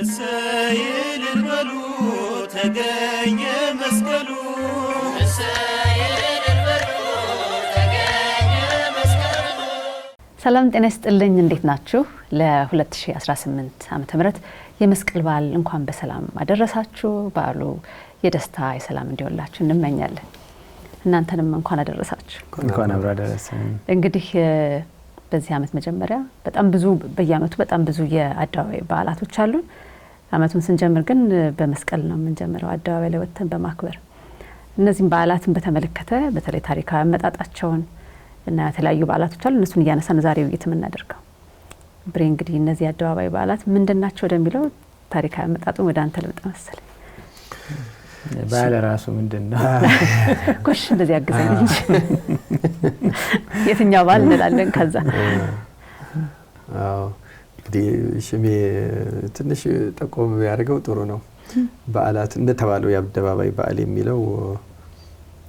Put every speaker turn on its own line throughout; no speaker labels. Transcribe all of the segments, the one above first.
እሰይል በሉ ተገኘ መስቀሉ
ሰላም ጤና ይስጥልኝ እንዴት ናችሁ ለ2018 ዓመተ ምህረት የመስቀል በዓል እንኳን በሰላም አደረሳችሁ በዓሉ የደስታ የሰላም እንዲሆንላችሁ እንመኛለን እናንተንም እንኳን አደረሳችሁ
እንኳን አብራ አደረሰን
እንግዲህ በዚህ ዓመት መጀመሪያ በጣም ብዙ በየዓመቱ በጣም ብዙ የአደባባይ በዓላቶች አሉ ዓመቱን ስንጀምር ግን በመስቀል ነው የምንጀምረው አደባባይ ላይ ወጥተን በማክበር እነዚህን በዓላትን በተመለከተ በተለይ ታሪካዊ አመጣጣቸውን እና የተለያዩ በዓላቶች አሉ እነሱን እያነሳን ዛሬ ውይይት የምናደርገው ብሬ እንግዲህ እነዚህ አደባባይ በዓላት ምንድናቸው ወደሚለው ታሪካዊ አመጣጡን ወደ አንተ ልምጣ መሰለኝ
በዓል ራሱ ምንድነው
ኮሽ እንደዚህ ያግዘኝ እንጂ የትኛው በዓል እንላለን ከዛ
አዎ እንግዲህ ሽሜ ትንሽ ጠቆም ያደርገው ጥሩ ነው በዓላት እንደተባለው የአደባባይ በዓል የሚለው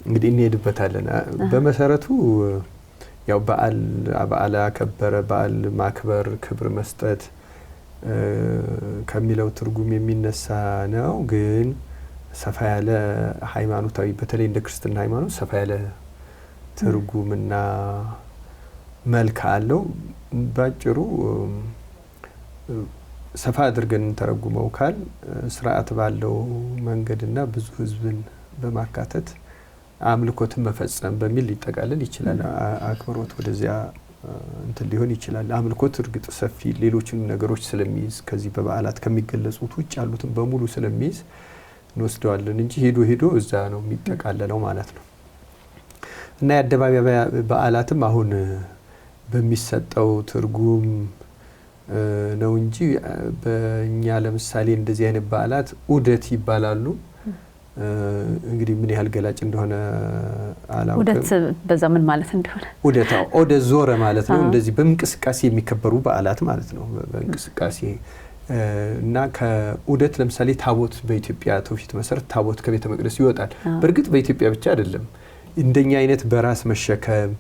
እንግዲህ እንሄድበታለን በመሰረቱ ያው በዓል አከበረ በዓል ማክበር ክብር መስጠት ከሚለው ትርጉም የሚነሳ ነው ግን ሰፋ ያለ ሃይማኖታዊ በተለይ እንደ ክርስትና ሃይማኖት ሰፋ ያለ ትርጉምና መልክ አለው ባጭሩ ሰፋ አድርገን ተረጉመው ካል ስርዓት ባለው መንገድና ብዙ ህዝብን በማካተት አምልኮትን መፈጸም በሚል ሊጠቃለል ይችላል አክብሮት ወደዚያ እንትን ሊሆን ይችላል አምልኮት እርግጥ ሰፊ ሌሎችን ነገሮች ስለሚይዝ ከዚህ በበዓላት ከሚገለጹት ውጭ ያሉትን በሙሉ ስለሚይዝ እንወስደዋለን እንጂ ሄዶ እዛ ነው የሚጠቃለለው ማለት ነው እና የአደባባይ በዓላትም አሁን በሚሰጠው ትርጉም ነው እንጂ በእኛ ለምሳሌ እንደዚህ አይነት በዓላት ዑደት ይባላሉ እንግዲህ ምን ያህል ገላጭ እንደሆነ አላውቅም
ዑደት በዛ ምን ማለት እንደሆነ
ዑደታው ዑደ ዞረ ማለት ነው እንደዚህ በእንቅስቃሴ የሚከበሩ በዓላት ማለት ነው በእንቅስቃሴ እና ከዑደት ለምሳሌ ታቦት በኢትዮጵያ ትውፊት መሰረት ታቦት ከቤተ መቅደስ ይወጣል በርግጥ በኢትዮጵያ ብቻ አይደለም እንደኛ አይነት በራስ መሸከም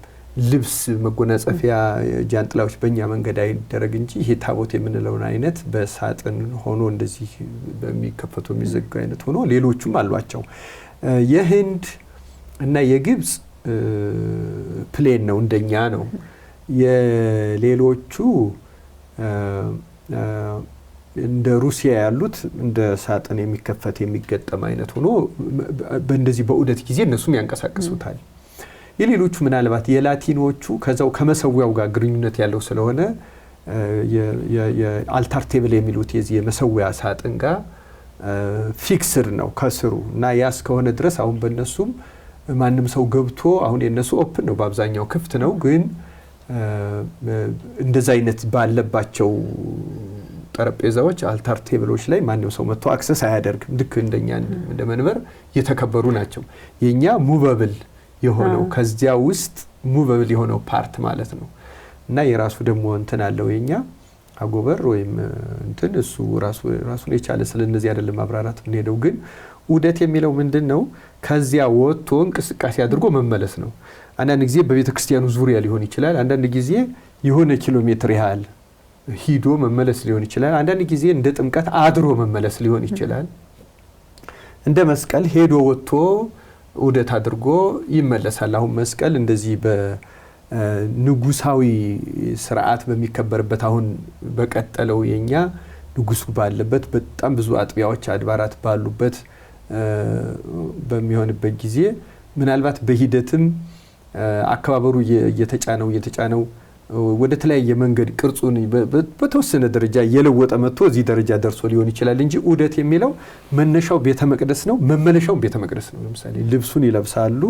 ልብስ መጎናጸፊያ ጃንጥላዎች በእኛ መንገድ አይደረግ እንጂ ይሄ ታቦት የምንለው አይነት በሳጥን ሆኖ እንደዚህ በሚከፈቱ የሚዘጋ አይነት ሆኖ ሌሎችም አሏቸው የህንድ እና የግብጽ ፕሌን ነው እንደኛ ነው የሌሎቹ እንደ ሩሲያ ያሉት እንደ ሳጥን የሚከፈት የሚገጠም አይነት ሆኖ በእንደዚህ በዑደት ጊዜ እነሱም ያንቀሳቅሱታል የሌሎቹ ምናልባት የላቲኖቹ ከዛው ከመሰዊያው ጋር ግንኙነት ያለው ስለሆነ የአልታር ቴብል የሚሉት የዚህ የመሰዊያ ሳጥን ጋር ፊክስድ ነው ከስሩ እና ያስ ከሆነ ድረስ አሁን በእነሱም ማንም ሰው ገብቶ አሁን የነሱ ኦፕን ነው በአብዛኛው ክፍት ነው ግን እንደዛ አይነት ባለባቸው ጠረጴዛዎች አልታር ቴብሎች ላይ ማንም ሰው መጥቶ አክሰስ አያደርግም ልክ እንደኛ እንደ መንበር የተከበሩ ናቸው የኛ ሙቨብል የሆነው ከዚያ ውስጥ ሙቨብል የሆነው ፓርት ማለት ነው እና የራሱ ደግሞ እንትን አለው የኛ አጎበር ወይም እንትን እሱ ራሱን የቻለ ስለነዚህ አይደለም ማብራራት ምን ሄደው ግን ዑደት የሚለው ምንድነው ከዚያ ወጥቶ እንቅስቃሴ አድርጎ መመለስ ነው አንዳንድ ጊዜ በቤተክርስቲያኑ ዙሪያ ሊሆን ይችላል አንዳንድ ጊዜ የሆነ ኪሎ ሜትር ያህል ሂዶ መመለስ ሊሆን ይችላል አንዳንድ ጊዜ እንደ ጥምቀት አድሮ መመለስ ሊሆን ይችላል እንደ መስቀል ሄዶ ወጥቶ ዑደት አድርጎ ይመለሳል አሁን መስቀል እንደዚህ በንጉሳዊ ስርዓት በሚከበርበት አሁን በቀጠለው የኛ ንጉሱ ባለበት በጣም ብዙ አጥቢያዎች አድባራት ባሉበት በሚሆንበት ጊዜ ምናልባት በሂደትም አከባበሩ እየተጫነው ወደ ተለያየ መንገድ ቅርጹን በተወሰነ ደረጃ የለወጠ መጥቶ እዚህ ደረጃ ደርሶ ሊሆን ይችላል እንጂ ዑደት የሚለው መነሻው ቤተ መቅደስ ነው መመለሻው ቤተ መቅደስ ነው ለምሳሌ ልብሱን ይለብሳሉ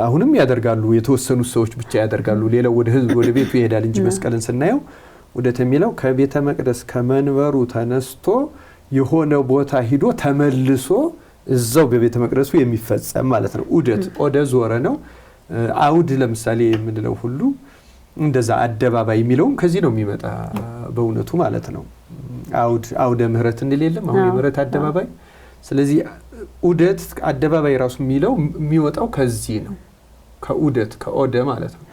አሁንም ያደርጋሉ የተወሰኑ ሰዎች ብቻ ያደርጋሉ ሌላው ወደ ህዝብ ወደ ቤቱ ይሄዳል እንጂ መስቀልን ስናየው ዑደት የሚለው ከቤተ መቅደስ ከመንበሩ ተነስቶ የሆነ ቦታ ሂዶ ተመልሶ እዛው በቤተ መቅደሱ የሚፈጸም ማለት ነው ዑደት ኦደ ዞረ ነው አውድ ለምሳሌ የምንለው ሁሉ እንደዛ አደባባይ የሚለው ከዚህ ነው የሚመጣ በእውነቱ ማለት ነው አውደ ምህረት እንልየለም አሁን የምህረት አደባባይ ስለዚህ ዑደት አደባባይ ራሱ የሚለው የሚወጣው ከዚህ ነው ከዑደት ከኦደ ማለት ነው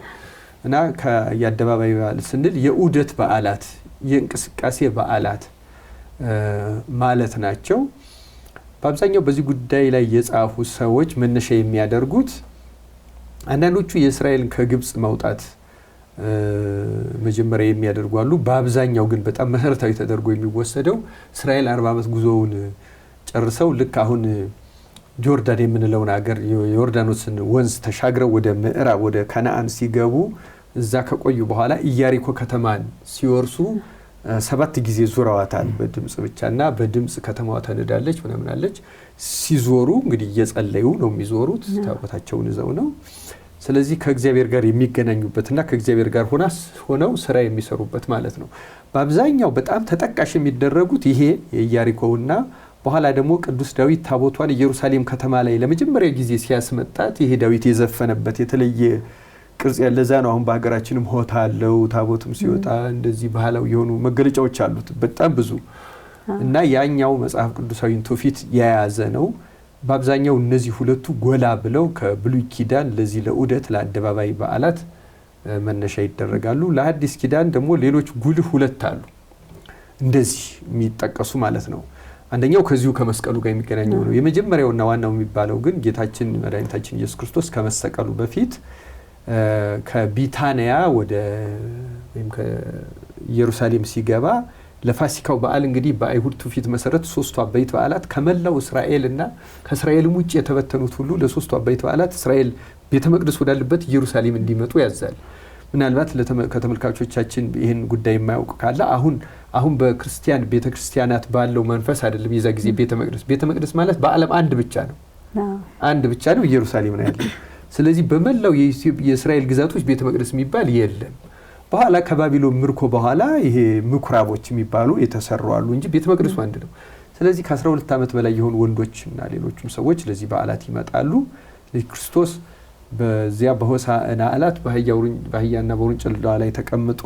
እና ከያደባባይ በዓል ስንል የዑደት በዓላት የእንቅስቃሴ በዓላት ማለት ናቸው። በአብዛኛው በዚህ ጉዳይ ላይ የጻፉ ሰዎች መነሻ የሚያደርጉት አንዳንዶቹ የእስራኤልን ከግብጽ መውጣት መጀመሪያ የሚያደርጉ አሉ። በአብዛኛው ግን በጣም መሰረታዊ ተደርጎ የሚወሰደው እስራኤል 40 ዓመት ጉዞውን ጨርሰው ልክ አሁን ጆርዳን የምንለውን ሀገር የዮርዳኖስን ወንዝ ተሻግረው ወደ ምዕራብ ወደ ከነአን ሲገቡ እዛ ከቆዩ በኋላ ኢያሪኮ ከተማን ሲወርሱ 7 ጊዜ ዙረዋታል በድምጽ ብቻና በድምጽ ከተማዋ ተነዳለች ምናምናለች። ሲዞሩ እንግዲህ እየጸለዩ ነው የሚዞሩት፣ ታቦታቸውን ይዘው ነው። ስለዚህ ከእግዚአብሔር ጋር የሚገናኙበትና ከእግዚአብሔር ጋር ሆነው ስራ የሚሰሩበት ማለት ነው። በአብዛኛው በጣም ተጠቃሽ የሚደረጉት ይሄ የኢያሪኮውና በኋላ ደግሞ ቅዱስ ዳዊት ታቦቷን ኢየሩሳሌም ከተማ ላይ ለመጀመሪያ ጊዜ ሲያስመጣት ይሄ ዳዊት የዘፈነበት የተለየ ቅርጽ ያለዛ ነው። አሁን በሀገራችንም ሆታ አለው። ታቦትም ሲወጣ እንደዚህ ባህላዊ የሆኑ መገለጫዎች አሉት በጣም ብዙ እና ያኛው መጽሐፍ ቅዱሳዊን ትውፊት የያዘ ነው። በአብዛኛው እነዚህ ሁለቱ ጎላ ብለው ከብሉይ ኪዳን ለዚህ ለዑደት ለአደባባይ በዓላት መነሻ ይደረጋሉ። ለአዲስ ኪዳን ደግሞ ሌሎች ጉልህ ሁለት አሉ እንደዚህ የሚጠቀሱ ማለት ነው። አንደኛው ከዚሁ ከመስቀሉ ጋር የሚገናኘው ነው። የመጀመሪያውና ዋናው የሚባለው ግን ጌታችን መድኃኒታችን ኢየሱስ ክርስቶስ ከመሰቀሉ በፊት ከቢታንያ ወደ ወይም ከኢየሩሳሌም ሲገባ ለፋሲካው በዓል እንግዲህ በአይሁድ ትውፊት መሰረት ሶስቱ አበይት በዓላት ከመላው እስራኤልና ከእስራኤልም ውጭ የተበተኑት ሁሉ ለሶስቱ አበይት በዓላት እስራኤል ቤተ መቅደስ ወዳለበት ኢየሩሳሌም እንዲመጡ ያዛል። ምናልባት ከተመልካቾቻችን ይህን ጉዳይ የማያውቅ ካለ አሁን በክርስቲያን ቤተ ክርስቲያናት ባለው መንፈስ አይደለም የዛ ጊዜ ቤተ መቅደስ ማለት በዓለም አንድ ብቻ ነው፣ አንድ ብቻ ነው፣ ኢየሩሳሌም ነው ያለው። ስለዚህ በመላው የእስራኤል ግዛቶች ቤተ መቅደስ የሚባል የለም። በኋላ ከባቢሎን ምርኮ በኋላ ይሄ ምኩራቦች የሚባሉ የተሰሩ አሉ እንጂ ቤተ መቅደሱ አንድ ነው። ስለዚህ ከ12 ዓመት በላይ የሆኑ ወንዶችና ሌሎችም ሰዎች ለዚህ በዓላት ይመጣሉ። ክርስቶስ በዚያ በሆሳዕና ዕለት በአህያና በውርንጭላዋ ላይ ተቀምጦ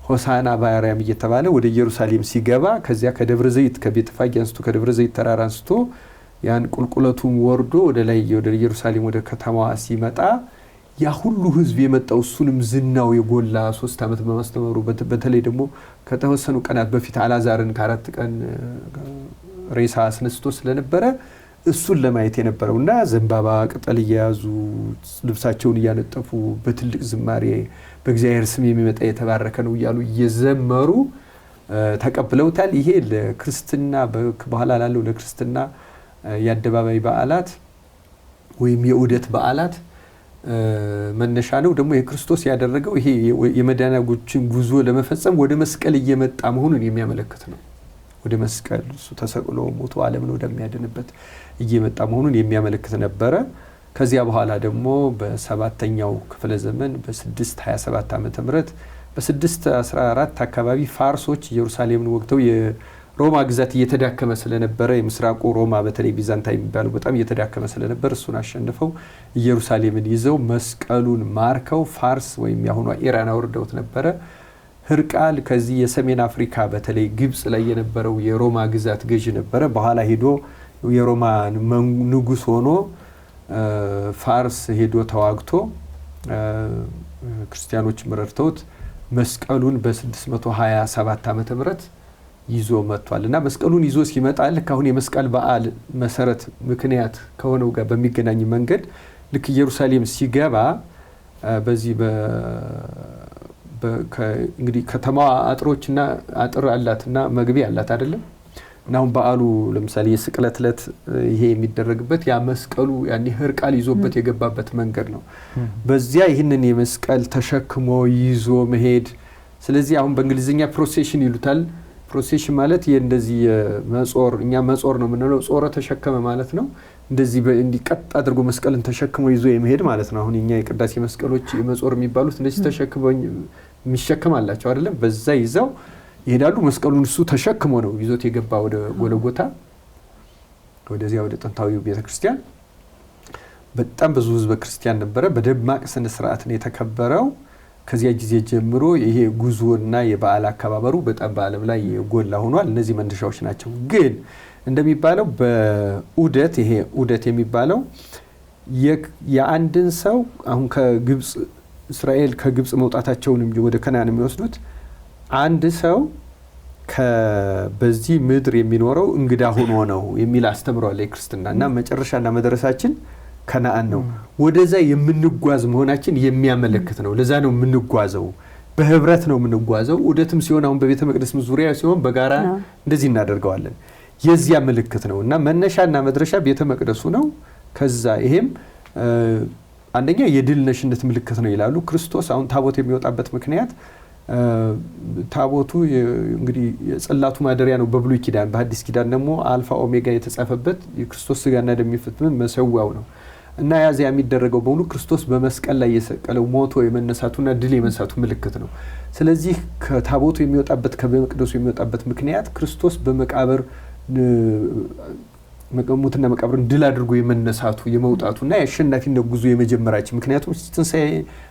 ሆሳዕና በአርያም እየተባለ ወደ ኢየሩሳሌም ሲገባ ከዚያ ከደብረ ዘይት ከቤተፋጌ አንስቶ ከደብረ ዘይት ተራራ አንስቶ ያን ቁልቁለቱን ወርዶ ወደ ላይ ወደ ኢየሩሳሌም ወደ ከተማዋ ሲመጣ ያ ሁሉ ህዝብ የመጣው እሱንም ዝናው የጎላ 3 ዓመት በማስተማሩ በተለይ ደግሞ ከተወሰኑ ቀናት በፊት አልዓዛርን ከ4 ቀን ሬሳ አስነስቶ ስለነበረ እሱን ለማየት የነበረውና ዘንባባ ቅጠል እየያዙ ልብሳቸውን እያነጠፉ በትልቅ ዝማሬ በእግዚአብሔር ስም የሚመጣ የተባረከ ነው እያሉ እየዘመሩ ተቀብለውታል። ይሄ ለክርስትና በኋላ ላለው ለክርስትና የአደባባይ በዓላት ወይም የዑደት በዓላት መነሻ ነው። ደግሞ የክርስቶስ ያደረገው ይሄ የመዳናችን ጉዞ ለመፈጸም ወደ መስቀል እየመጣ መሆኑን የሚያመለክት ነው። ወደ መስቀል እሱ ተሰቅሎ ሞቶ ዓለምን ወደሚያድንበት እየመጣ መሆኑን የሚያመለክት ነበረ። ከዚያ በኋላ ደግሞ በ7ኛው ክፍለ ዘመን በ627 ዓመተ ምህረት በ614 አካባቢ ፋርሶች ኢየሩሳሌምን ወግተው የሮማ ግዛት እየተዳከመ ስለነበረ የምስራቁ ሮማ በተለይ ቢዛንታይ የሚባለው በጣም እየተዳከመ ስለነበር እሱን አሸንፈው ኢየሩሳሌምን ይዘው መስቀሉን ማርከው ፋርስ ወይም ያሁኗ ኢራን አውርደውት ነበረ። ህርቃል ከዚህ የሰሜን አፍሪካ በተለይ ግብጽ ላይ የነበረው የሮማ ግዛት ገዥ ነበረ። በኋላ ሄዶ የሮማ ንጉስ ሆኖ ፋርስ ሄዶ ተዋግቶ ክርስቲያኖች መረርተውት መስቀሉን በ627 ዓመተ ምህረት ይዞ መጥቷል እና መስቀሉን ይዞ ሲመጣ ልክ አሁን የመስቀል በዓል መሰረት ምክንያት ከሆነው ጋር በሚገናኝ መንገድ ልክ ኢየሩሳሌም ሲገባ በዚህ እንግዲህ ከተማዋ አጥሮችና አጥር አላትና መግቢያ አላት አይደለም። እና አሁን በዓሉ ለምሳሌ የስቅለት ዕለት ይሄ የሚደረግበት ያ መስቀሉ ያኔ ህርቃል ይዞበት የገባበት መንገድ ነው። በዚያ ይህንን የመስቀል ተሸክሞ ይዞ መሄድ። ስለዚህ አሁን በእንግሊዝኛ ፕሮሴሽን ይሉታል። ፕሮሴሽን ማለት እንደዚህ መጾር፣ እኛ መጾር ነው የምንለው፣ ጾረ ተሸከመ ማለት ነው። እንደዚህ እንዲቀጥ አድርጎ መስቀልን ተሸክሞ ይዞ የመሄድ ማለት ነው። አሁን እኛ የቅዳሴ መስቀሎች የመጾር የሚባሉት እንደዚህ ተሸክመው የሚሸከም አላቸው አይደለም። በዛ ይዘው ይሄዳሉ። መስቀሉን እሱ ተሸክሞ ነው ይዞት የገባ ወደ ጎልጎታ፣ ወደዚያ ወደ ጥንታዊው ቤተክርስቲያን። በጣም ብዙ ህዝበ ክርስቲያን ነበረ። በደማቅ ስነ ስርዓት ነው የተከበረው። ከዚያ ጊዜ ጀምሮ ይሄ ጉዞና የበዓል አከባበሩ በጣም በዓለም ላይ የጎላ ሆኗል። እነዚህ መነሻዎች ናቸው። ግን እንደሚባለው በዑደት ይሄ ዑደት የሚባለው የአንድን ሰው አሁን ከግብጽ እስራኤል ከግብጽ መውጣታቸውን ወደ ከነዓን የሚወስዱት አንድ ሰው በዚህ ምድር የሚኖረው እንግዳ ሆኖ ነው የሚል አስተምሯል የክርስትና እና መጨረሻና መድረሳችን ከነአን ነው። ወደዛ የምንጓዝ መሆናችን የሚያመለክት ነው። ለዛ ነው የምንጓዘው፣ በህብረት ነው የምንጓዘው። ዑደትም ሲሆን አሁን በቤተ መቅደስ ዙሪያ ሲሆን በጋራ እንደዚህ እናደርገዋለን። የዚያ ምልክት ነው እና መነሻና መድረሻ ቤተ መቅደሱ ነው። ከዛ ይሄም አንደኛ የድል ነሽነት ምልክት ነው ይላሉ። ክርስቶስ አሁን ታቦት የሚወጣበት ምክንያት ታቦቱ እንግዲህ የጽላቱ ማደሪያ ነው በብሉይ ኪዳን። በሐዲስ ኪዳን ደግሞ አልፋ ኦሜጋ የተጻፈበት የክርስቶስ ስጋና ደም የሚፈጽም መሰዋው ነው እና ያዚያ የሚደረገው በሙሉ ክርስቶስ በመስቀል ላይ የሰቀለው ሞቶ የመነሳቱና ድል የመንሳቱ ምልክት ነው። ስለዚህ ከታቦቱ የሚወጣበት ከመቅደሱ የሚወጣበት ምክንያት ክርስቶስ በመቃብር ሙትና መቃብርን ድል አድርጎ የመነሳቱ የመውጣቱና የአሸናፊነት ጉዞ የመጀመራችን። ምክንያቱም ትንሣኤ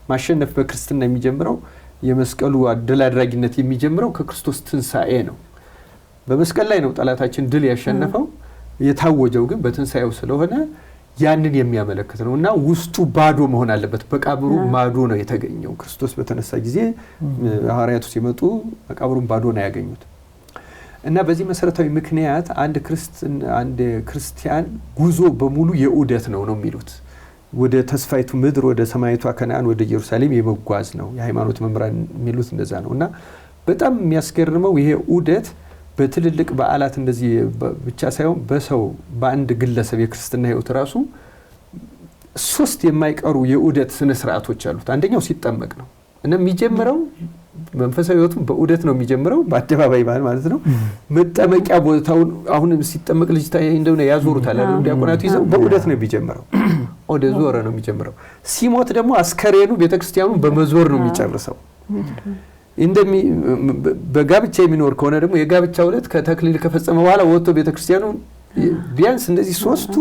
ማሸነፍ በክርስትና የሚጀምረው የመስቀሉ ድል አድራጊነት የሚጀምረው ከክርስቶስ ትንሣኤ ነው። በመስቀል ላይ ነው ጠላታችን ድል ያሸነፈው። የታወጀው ግን በትንሣኤው ስለሆነ ያንን የሚያመለክት ነው እና ውስጡ ባዶ መሆን አለበት። መቃብሩ ባዶ ነው የተገኘው። ክርስቶስ በተነሳ ጊዜ ሐዋርያቱ ሲመጡ መቃብሩን ባዶ ነው ያገኙት እና በዚህ መሰረታዊ ምክንያት አንድ ክርስቲያን ጉዞ በሙሉ የዑደት ነው የሚሉት። ወደ ተስፋይቱ ምድር ወደ ሰማይቷ ከነአን ወደ ኢየሩሳሌም የመጓዝ ነው። የሃይማኖት መምህራን የሚሉት እንደዛ ነው እና በጣም የሚያስገርመው ይሄ ዑደት በትልልቅ በዓላት እንደዚህ ብቻ ሳይሆን በሰው በአንድ ግለሰብ የክርስትና ሕይወት ራሱ 3 የማይቀሩ የዑደት ስነ ስርዓቶች አሉት። አንደኛው ሲጠመቅ ነው እና የሚጀምረው መንፈሳዊ ሕይወቱም በዑደት ነው የሚጀምረው፣ በአደባባይ ማለት ነው። መጠመቂያ ቦታውን አሁን ሲጠመቅ ልጅ እንደሆነ ያዞሩታል አይደል? ዲያቆናቱ ይዘው በዑደት ነው የሚጀምረው። ወደ ዞረ ነው የሚጀምረው። ሲሞት ደግሞ አስከሬኑ ቤተክርስቲያኑን በመዞር ነው የሚጨርሰው። በጋብቻ የሚኖር ከሆነ ደግሞ የጋብቻ ዕለት ከተክሊል ከፈጸመ በኋላ ወጥቶ ቤተክርስቲያኑ ቢያንስ እንደዚህ 3ቱ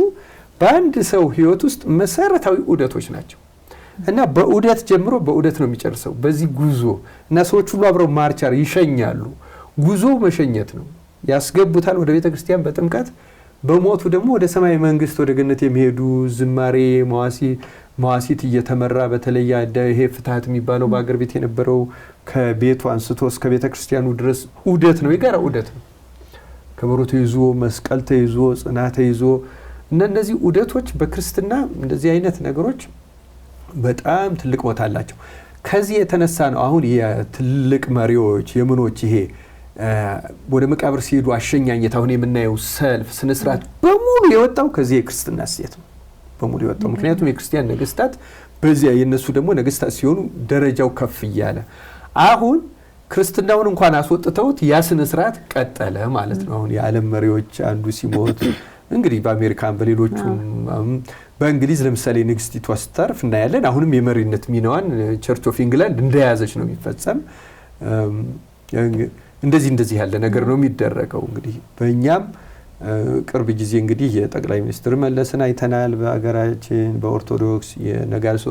በአንድ ሰው ሕይወት ውስጥ መሰረታዊ ዑደቶች ናቸው እና በዑደት ጀምሮ በዑደት ነው የሚጨርሰው። በዚህ ጉዞ እና ሰዎች ሁሉ አብረው ማርቻር ይሸኛሉ። ጉዞ መሸኘት ነው። ያስገቡታል ወደ ቤተክርስቲያን በጥምቀት። በሞቱ ደግሞ ወደ ሰማይ መንግስት ወደ ገነት የሚሄዱ ዝማሬ መዋሲት እየተመራ በተለይ ይሄ ፍትሐት የሚባለው በአገር ቤት የነበረው ከቤቱ አንስቶ እስከ ቤተ ክርስቲያኑ ድረስ ዑደት ነው፣ የጋራ ዑደት ነው። ከበሮ ተይዞ መስቀል ተይዞ ጽና ተይዞ እና እነዚህ ዑደቶች በክርስትና እንደዚህ አይነት ነገሮች በጣም ትልቅ ቦታ አላቸው። ከዚህ የተነሳ ነው አሁን የትልቅ መሪዎች የምኖች ይሄ ወደ መቃብር ሲሄዱ አሸኛኘት አሁን የምናየው ሰልፍ ስነስርዓት በሙሉ የወጣው ከዚህ የክርስትና እሴት ነው በሙሉ የወጣው። ምክንያቱም የክርስቲያን ነገስታት በዚያ የነሱ ደግሞ ነገስታት ሲሆኑ ደረጃው ከፍ እያለ አሁን ክርስትናውን እንኳን አስወጥተውት ያ ስነስርዓት ቀጠለ ማለት ነው። አሁን የዓለም መሪዎች አንዱ ሲሞት እንግዲህ በአሜሪካን በሌሎቹም በእንግሊዝ ለምሳሌ ንግስቲቷ ስታርፍ እናያለን። አሁንም የመሪነት ሚናዋን ቸርች ኦፍ ኢንግላንድ እንደያዘች ነው የሚፈጸም። እንደዚህ ያለ ነገር ነው የሚደረገው። እንግዲህ በእኛም ቅርብ ጊዜ እንግዲህ የጠቅላይ ሚኒስትር መለስን አይተናል። በአገራችን በኦርቶዶክስ የነጋሶ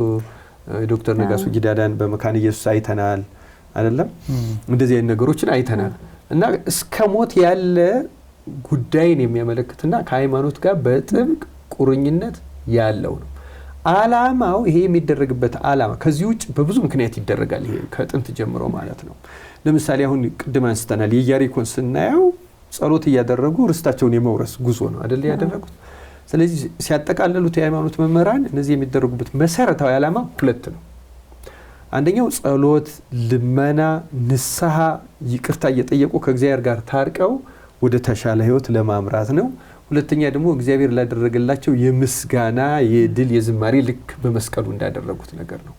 ዶክተር ነጋሶ ጊዳዳን በመካነ ኢየሱስ አይተናል አይደለም? እንደዚህ አይነት ነገሮችን አይተናል እና እስከ ሞት ያለ ጉዳይን የሚያመለክትና ከሃይማኖት ጋር በጥብቅ ቁርኝነት ያለው ነው። ዓላማው ይሄ የሚደረግበት ዓላማ ከዚህ ውጭ በብዙ ምክንያት ይደረጋል። ይሄ ከጥንት ጀምሮ ማለት ነው። ለምሳሌ አሁን ቅድም አንስተናል የኢያሪኮን ስናየው ጸሎት እያደረጉ ርስታቸውን የመውረስ ጉዞ ነው አይደል ያደረጉት። ስለዚህ ሲያጠቃልሉት የሃይማኖት መምህራን እነዚህ የሚደረጉበት መሰረታዊ ዓላማ 2 ነው። አንደኛው ጸሎት፣ ልመና፣ ንስሐ፣ ይቅርታ እየጠየቁ ከእግዚአብሔር ጋር ታርቀው ወደ ተሻለ ህይወት ለማምራት ነው። ሁለተኛ ደግሞ እግዚአብሔር ላደረገላቸው የምስጋና የድል የዝማሬ ልክ በመስቀሉ እንዳደረጉት ነገር ነው።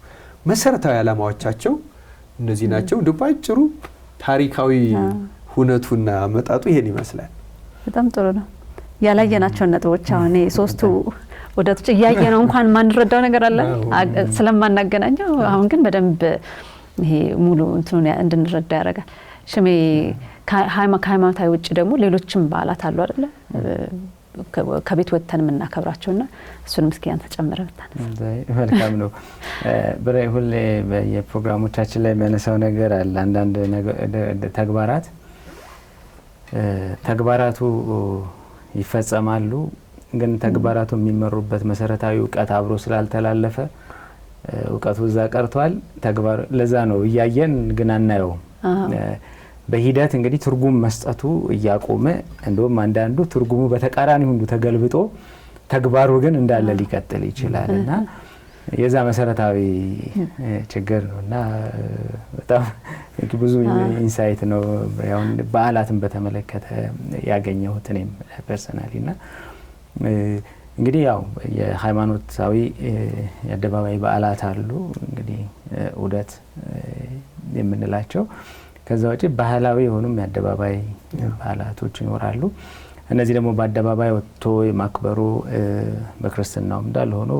መሰረታዊ ዓላማዎቻቸው እነዚህ ናቸው። ባጭሩ ታሪካዊ ሁነቱና መጣጡ ይሄን ይመስላል።
በጣም ጥሩ ነው። ያላየናቸው ነጥቦች አሁን 3ቱ ወደቶች እያየ ነው እንኳን ማንረዳው ነገር አለ ስለማናገናኘው፣ አሁን ግን በደንብ ይሄ ሙሉ እንትኑን እንድንረዳ ያደርጋል። ሽሜ ከሃይማኖታዊ ውጭ ደግሞ ሌሎችም በዓላት አሉ አይደለ? ከቤት ወጥተን የምናከብራቸውና እሱንም እስኪ አንተ ጨምረህ ብታነሳ።
መልካም ነው። በላይ ሁሌ በየፕሮግራሞቻችን ላይ የሚያነሳው ነገር አለ። አንዳንድ ተግባራቱ ይፈጸማሉ፣ ግን ተግባራቱ የሚመሩበት መሰረታዊ እውቀት አብሮ ስላልተላለፈ እውቀቱ እዛ ቀርቷል። ለዛ ነው እያየን ግን አናየውም። በሂደት እንግዲህ ትርጉም መስጠቱ እያቆመ እንደውም አንዳንዱ ትርጉሙ በተቃራኒ ሁሉ ተገልብጦ ተግባሩ ግን እንዳለ ሊቀጥል ይችላል እና የዛ መሰረታዊ ችግር ነው እና በጣም ብዙ ኢንሳይት ነው ያው በዓላትን በተመለከተ ያገኘሁት እኔም ፐርሰናሊ እና እንግዲህ ያው የሃይማኖታዊ የአደባባይ በዓላት አሉ እንግዲህ ዑደት የምንላቸው ከዛ ውጪ ባህላዊ የሆኑም የአደባባይ በዓላቶች ይኖራሉ። እነዚህ ደግሞ በአደባባይ ወጥቶ የማክበሩ በክርስትናው እንዳለ ሆኖ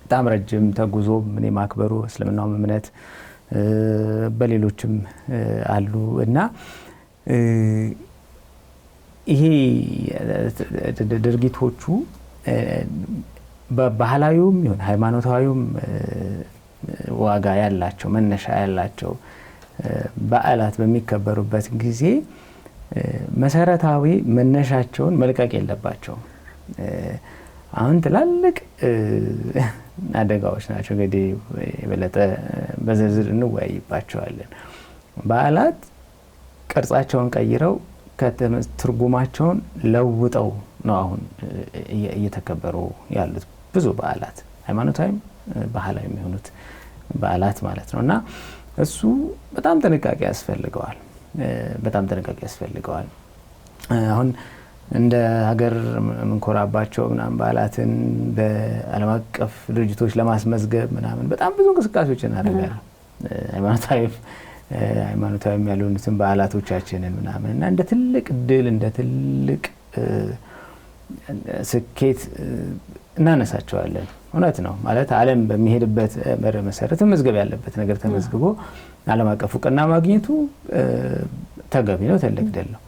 በጣም ረጅም ተጉዞ ምን የማክበሩ እስልምናውም እምነት በሌሎችም አሉ እና ይሄ ድርጊቶቹ በባህላዊውም ይሁን ሃይማኖታዊውም ዋጋ ያላቸው መነሻ ያላቸው በዓላት በሚከበሩበት ጊዜ መሰረታዊ መነሻቸውን መልቀቅ የለባቸውም። አሁን ትላልቅ አደጋዎች ናቸው እንግዲህ የበለጠ በዝርዝር እንወያይባቸዋለን። በዓላት ቅርጻቸውን ቀይረው ትርጉማቸውን ለውጠው ነው አሁን እየተከበሩ ያሉት ብዙ በዓላት ሃይማኖታዊም ባህላዊም የሆኑት በዓላት ማለት ነው እና እሱ በጣም ጥንቃቄ ያስፈልገዋል። አሁን እንደ ሀገር የምንኮራባቸው ምናምን በዓላትን በዓለም አቀፍ ድርጅቶች ለማስመዝገብ ምናምን በጣም ብዙ እንቅስቃሴዎች እናደርጋለን። ሃይማኖታዊም ያልሆኑትን በዓላቶቻችንን ምናምን እና እንደ ትልቅ ድል እንደ ትልቅ ስኬት እናነሳቸዋለን። እውነት ነው ማለት ዓለም በሚሄድበት መሰረት መዝገብ ያለበት ነገር ተመዝግቦ ዓለም አቀፍ እውቅና ማግኘቱ ተገቢ ነው፣ ትልቅ ድል ነው።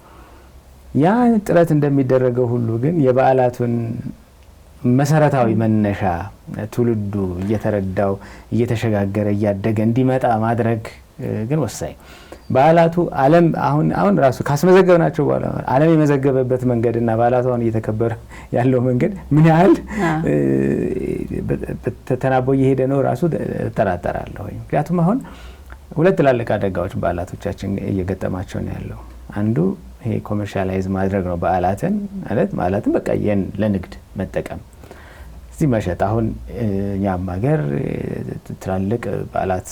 ያ ጥረት እንደሚደረገው ሁሉ ግን የበዓላቱን መሰረታዊ መነሻ ትውልዱ እየተረዳው እየተሸጋገረ እያደገ እንዲመጣ ማድረግ ግን ወሳኝ። በዓላቱ ዓለም አሁን ራሱ ካስመዘገብናቸው በኋላ ዓለም የመዘገበበት መንገድና በዓላቱ አሁን እየተከበረ ያለው መንገድ ምን ያህል ተናቦ እየሄደ ነው ራሱ እጠራጠራለሁ። ምክንያቱም አሁን ሁለት ትላልቅ አደጋዎች በዓላቶቻችን እየገጠማቸው ነው ያለው። አንዱ ይሄ ኮመርሻላይዝ ማድረግ ነው በዓላትን በቃ ለንግድ መጠቀም እዚህ መሸጥ። አሁን እኛም ሀገር ትላልቅ በዓላት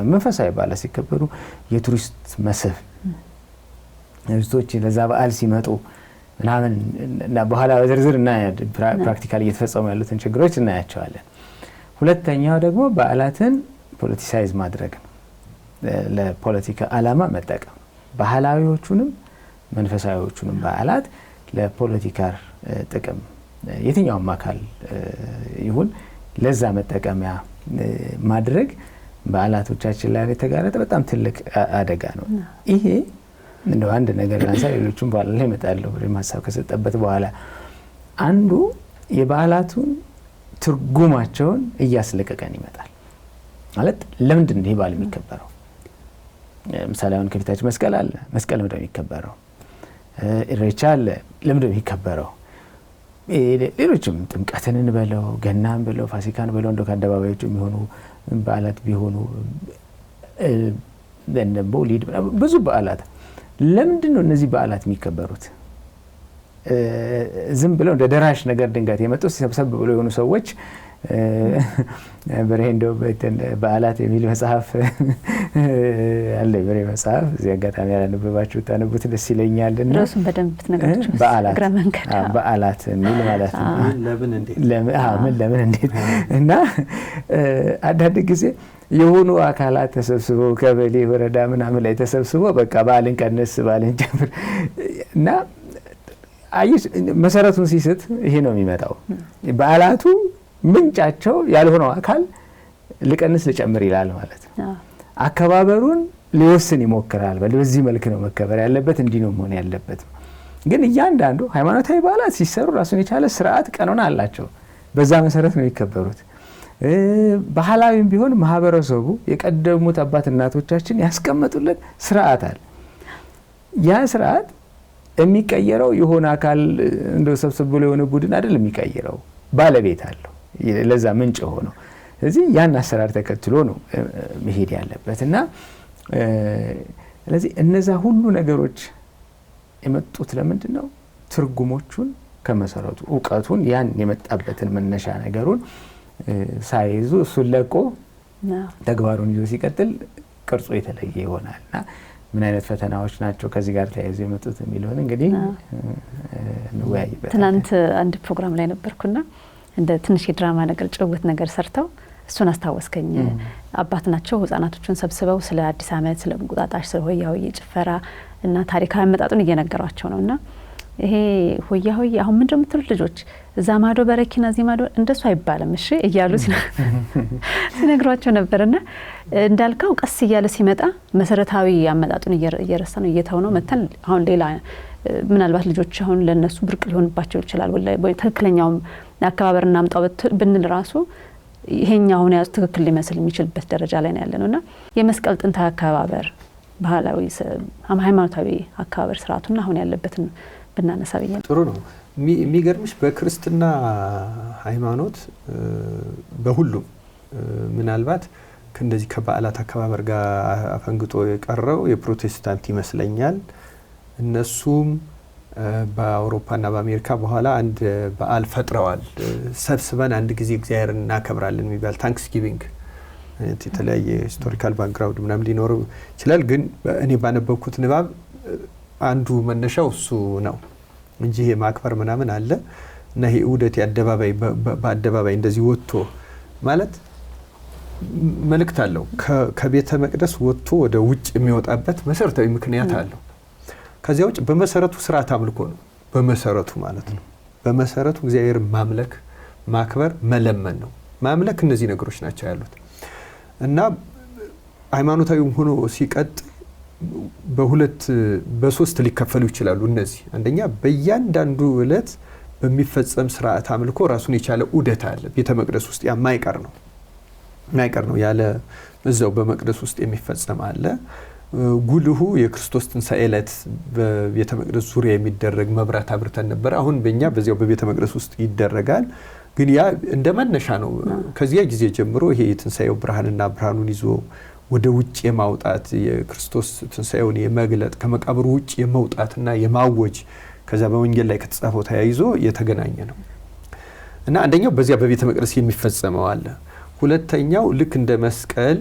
መንፈሳዊ በዓላት ሲከበሩ የቱሪስት መስህብ ቱሪስቶች ለዛ በዓል ሲመጡ ምናምን እና በኋላ በዝርዝር እና ፕራክቲካሊ እየተፈጸሙ ያሉትን ችግሮች እናያቸዋለን። ሁለተኛው ደግሞ በዓላትን ፖለቲሳይዝ ማድረግ ነው፣ ለፖለቲካ ዓላማ መጠቀም ባህላዊዎቹንም መንፈሳዊዎቹንም በዓላት ለፖለቲካ ጥቅም የትኛውም አካል ይሁን ለዛ መጠቀሚያ ማድረግ በዓላቶቻችን ላይ የተጋረጠ በጣም ትልቅ አደጋ ነው። ይሄ እንደው አንድ ነገር ላንሳ፣ ሌሎቹም በኋላ ላይ እመጣለሁ ሀሳብ ከሰጠበት በኋላ። አንዱ የበዓላቱን ትርጉማቸውን እያስለቀቀን ይመጣል። ማለት ለምንድን ነው ይሄ በዓል የሚከበረው? ምሳሌ አሁን ከፊታችን መስቀል አለ። መስቀል ለምንድን ነው የሚከበረው? ኢሬቻ አለ። ለምንድን ነው የሚከበረው? ሌሎችም ጥምቀትን እንበለው ገናን ብለው ፋሲካን ብለው እንደው ከአደባባዮቹ የሚሆኑ በዓላት ቢሆኑ በወሊድ ብዙ በዓላት ለምንድን ነው እነዚህ በዓላት የሚከበሩት? ዝም ብለው እንደ ደራሽ ነገር ድንገት የመጡ ሰብሰብ ብለው የሆኑ ሰዎች በሬ እንደው በዓላት የሚል መጽሐፍ አለ። በሬ መጽሐፍ እዚህ አጋጣሚ ያላነበባችሁ ታነቡት ደስ ይለኛል። እና
ራሱን በደንብ ትነግራችሁ
በዓላት የሚል ማለት ነው። ለምን እንዴት እና አንዳንድ ጊዜ የሆኑ አካላት ተሰብስበው ከበሌ ወረዳ ምናምን ላይ ተሰብስበው በቃ በዓልን ቀንስ በዓልን ጨምር እና አይስ መሰረቱን ሲስት ይሄ ነው የሚመጣው። በዓላቱ ምንጫቸው ያልሆነው አካል ልቀንስ ልጨምር ይላል ማለት ነው። አከባበሩን ሊወስን ይሞክራል። በዚህ መልክ ነው መከበር ያለበት፣ እንዲህ ነው መሆን ያለበት። ግን እያንዳንዱ ሃይማኖታዊ በዓላት ሲሰሩ ራሱን የቻለ ስርዓት ቀኖና አላቸው። በዛ መሰረት ነው የሚከበሩት። ባህላዊም ቢሆን ማህበረሰቡ የቀደሙት አባት እናቶቻችን ያስቀመጡለት ስርዓት አለ። ያ ስርዓት የሚቀየረው የሆነ አካል እንደው ሰብሰብ ብሎ የሆነ ቡድን አይደለም የሚቀየረው፣ ባለቤት አለው ለዛ ምንጭ ሆነው። ስለዚህ ያን አሰራር ተከትሎ ነው መሄድ ያለበት እና ስለዚህ እነዛ ሁሉ ነገሮች የመጡት ለምንድን ነው? ትርጉሞቹን ከመሰረቱ እውቀቱን ያን የመጣበትን መነሻ ነገሩን ሳይዙ እሱን ለቆ ተግባሩን ይዞ ሲቀጥል ቅርጹ የተለየ ይሆናልና ምን አይነት ፈተናዎች ናቸው ከዚህ ጋር ተያይዞ የመጡት የሚለውን እንግዲህ እንወያይበት።
ትናንት አንድ ፕሮግራም ላይ ነበርኩና እንደ ትንሽ የድራማ ነገር ጭውውት ነገር ሰርተው እሱን አስታወስከኝ። አባት ናቸው ህፃናቶቹን ሰብስበው ስለ አዲስ ዓመት፣ ስለ እንቁጣጣሽ፣ ስለ ሆያ ሆዬ ጭፈራ እና ታሪካዊ አመጣጡን እየነገሯቸው ነውና ይሄ ሆያ ሆዬ አሁን ምንድነው የምትሉት ልጆች እዛ ማዶ በረኪና እዚህ ማዶ እንደሱ አይባልም እሺ እያሉ ሲነግሯቸው ነበርና እንዳልከው ቀስ እያለ ሲመጣ መሰረታዊ አመጣጡን እየረሳ ነው እየተው ነው መተን አሁን ሌላ ምናልባት ልጆች አሁን ለነሱ ብርቅ ሊሆንባቸው ይችላል ወይ ትክክለኛው አከባበር እናምጣው ብንል ራሱ ይሄኛው አሁን ያው ትክክል ሊመስል የሚችልበት ደረጃ ላይ ነው ያለነውና የመስቀል ጥንታዊ አከባበር ባህላዊ ሃይማኖታዊ አከባበር ስርዓቱና አሁን ያለበትን ብናነሳ ብዬ
ጥሩ ነው። የሚገርምሽ በክርስትና ሃይማኖት በሁሉም ምናልባት ከእንደዚህ ከበዓላት አከባበር ጋር አፈንግጦ የቀረው የፕሮቴስታንት ይመስለኛል። እነሱም በአውሮፓና በአሜሪካ በኋላ አንድ በዓል ፈጥረዋል። ሰብስበን አንድ ጊዜ እግዚአብሔርን እናከብራለን የሚባል ታንክስጊቪንግ የተለያየ ሂስቶሪካል ባክግራውንድ ምናምን ሊኖረው ይችላል። ግን እኔ ባነበብኩት ንባብ አንዱ መነሻው እሱ ነው እንጂ ይሄ ማክበር ምናምን አለ እና ይሄ ውደት በአደባባይ እንደዚህ ወጥቶ ማለት መልእክት አለው። ከቤተ መቅደስ ወጥቶ ወደ ውጭ የሚወጣበት መሰረታዊ ምክንያት አለው። ከዚያ ውጭ በመሰረቱ ስርዓት አምልኮ ነው። በመሰረቱ ማለት ነው። በመሰረቱ እግዚአብሔር ማምለክ፣ ማክበር፣ መለመን ነው። ማምለክ እነዚህ ነገሮች ናቸው ያሉት እና ሃይማኖታዊም ሆኖ ሲቀጥል በሶስት ሊከፈሉ ይችላሉ። እነዚህ አንደኛ በእያንዳንዱ ዕለት በሚፈጸም ስርዓት አምልኮ ራሱን የቻለ ዑደት አለ። ቤተ መቅደስ ውስጥ የማይቀር ነው ያለ እዛው በመቅደስ ውስጥ የሚፈጸም አለ። ጉልሁ የክርስቶስ ትንሣኤ ዕለት በቤተ መቅደስ ዙሪያ የሚደረግ መብራት አብርተን ነበር። አሁን በእኛ በዚያው በቤተ መቅደስ ውስጥ ይደረጋል። ግን ያ እንደ መነሻ ነው። ከዚያ ጊዜ ጀምሮ ይሄ የትንሣኤው ብርሃንና ብርሃኑን ይዞ ወደ ውጭ የማውጣት የክርስቶስ ትንሣኤውን የመግለጥ ከመቃብሩ ውጭ የመውጣትና የማወጅ ከዛ በወንጌል ላይ ከተጻፈው ተያይዞ የተገናኘ ነው እና አንደኛው በዚያ በቤተ መቅደስ የሚፈጸመው አለ። ሁለተኛው ልክ እንደ መስቀል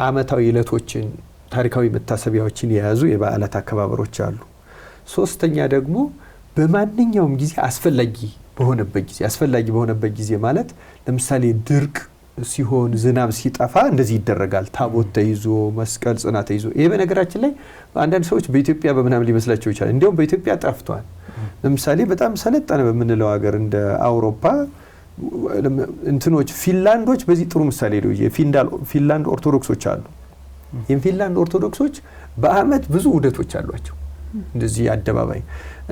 ዓመታዊ ዕለቶችን ታሪካዊ መታሰቢያዎችን የያዙ የበዓላት አከባበሮች አሉ። ሶስተኛ ደግሞ በማንኛውም ጊዜ አስፈላጊ በሆነበት ጊዜ ማለት ለምሳሌ ድርቅ ሲሆን ዝናብ ሲጠፋ እንደዚህ ይደረጋል። ታቦት ተይዞ መስቀል ጽና ተይዞ ይሄ በነገራችን ላይ አንዳንድ ሰዎች በኢትዮጵያ በምናምን ሊመስላቸው ይችላል። እንዲያውም በኢትዮጵያ ጠፍቷል። ለምሳሌ በጣም ሰለጠነ በምንለው ሀገር እንደ አውሮፓ እንትኖች ፊንላንዶች በዚህ ጥሩ ምሳሌ ነው። የፊንላንድ ኦርቶዶክሶች አሉ። የፊንላንድ ኦርቶዶክሶች በአመት ብዙ ውደቶች አሏቸው እንደዚህ አደባባይ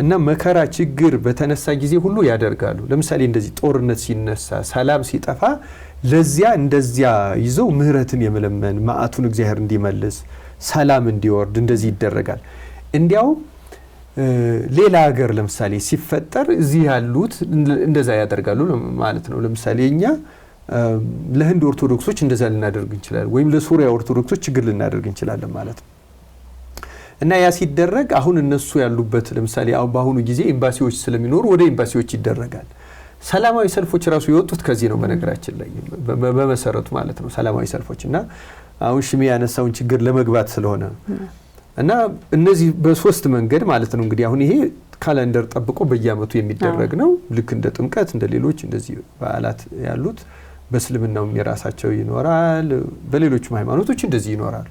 እና መከራ ችግር በተነሳ ጊዜ ሁሉ ያደርጋሉ። ለምሳሌ እንደዚህ ጦርነት ሲነሳ ሰላም ሲጠፋ ለዚያ እንደዚያ ይዘው ምህረትን የመለመን ማአቱን እግዚአብሔር እንዲመልስ ሰላም እንዲወርድ እንደዚህ ይደረጋል። እንዲያው ሌላ ሀገር ለምሳሌ ሲፈጠር እዚህ ያሉት እንደዛ ያደርጋሉ ማለት ነው። ለምሳሌ እኛ ለህንድ ኦርቶዶክሶች እንደዛ ልናደርግ እንችላለን፣ ወይም ለሶሪያ ኦርቶዶክሶች ችግር ልናደርግ እንችላለን ማለት ነው። እና ያ ሲደረግ አሁን እነሱ ያሉበት ለምሳሌ በአሁኑ ጊዜ ኤምባሲዎች ስለሚኖሩ ወደ ኤምባሲዎች ይደረጋል። ሰላማዊ ሰልፎች ራሱ የወጡት ከዚህ ነው በነገራችን ላይ በመሰረቱ ማለት ነው። ሰላማዊ ሰልፎች እና አሁን ሽሜ ያነሳውን ችግር ለመግባት ስለሆነ እና እነዚህ በሶስት መንገድ ማለት ነው እንግዲህ አሁን ይሄ ካላንደር ጠብቆ በየአመቱ የሚደረግ ነው። ልክ እንደ ጥምቀት እንደ ሌሎች እንደዚህ በዓላት ያሉት በእስልምናው የራሳቸው ይኖራል፣ በሌሎችም ሃይማኖቶች እንደዚህ ይኖራሉ።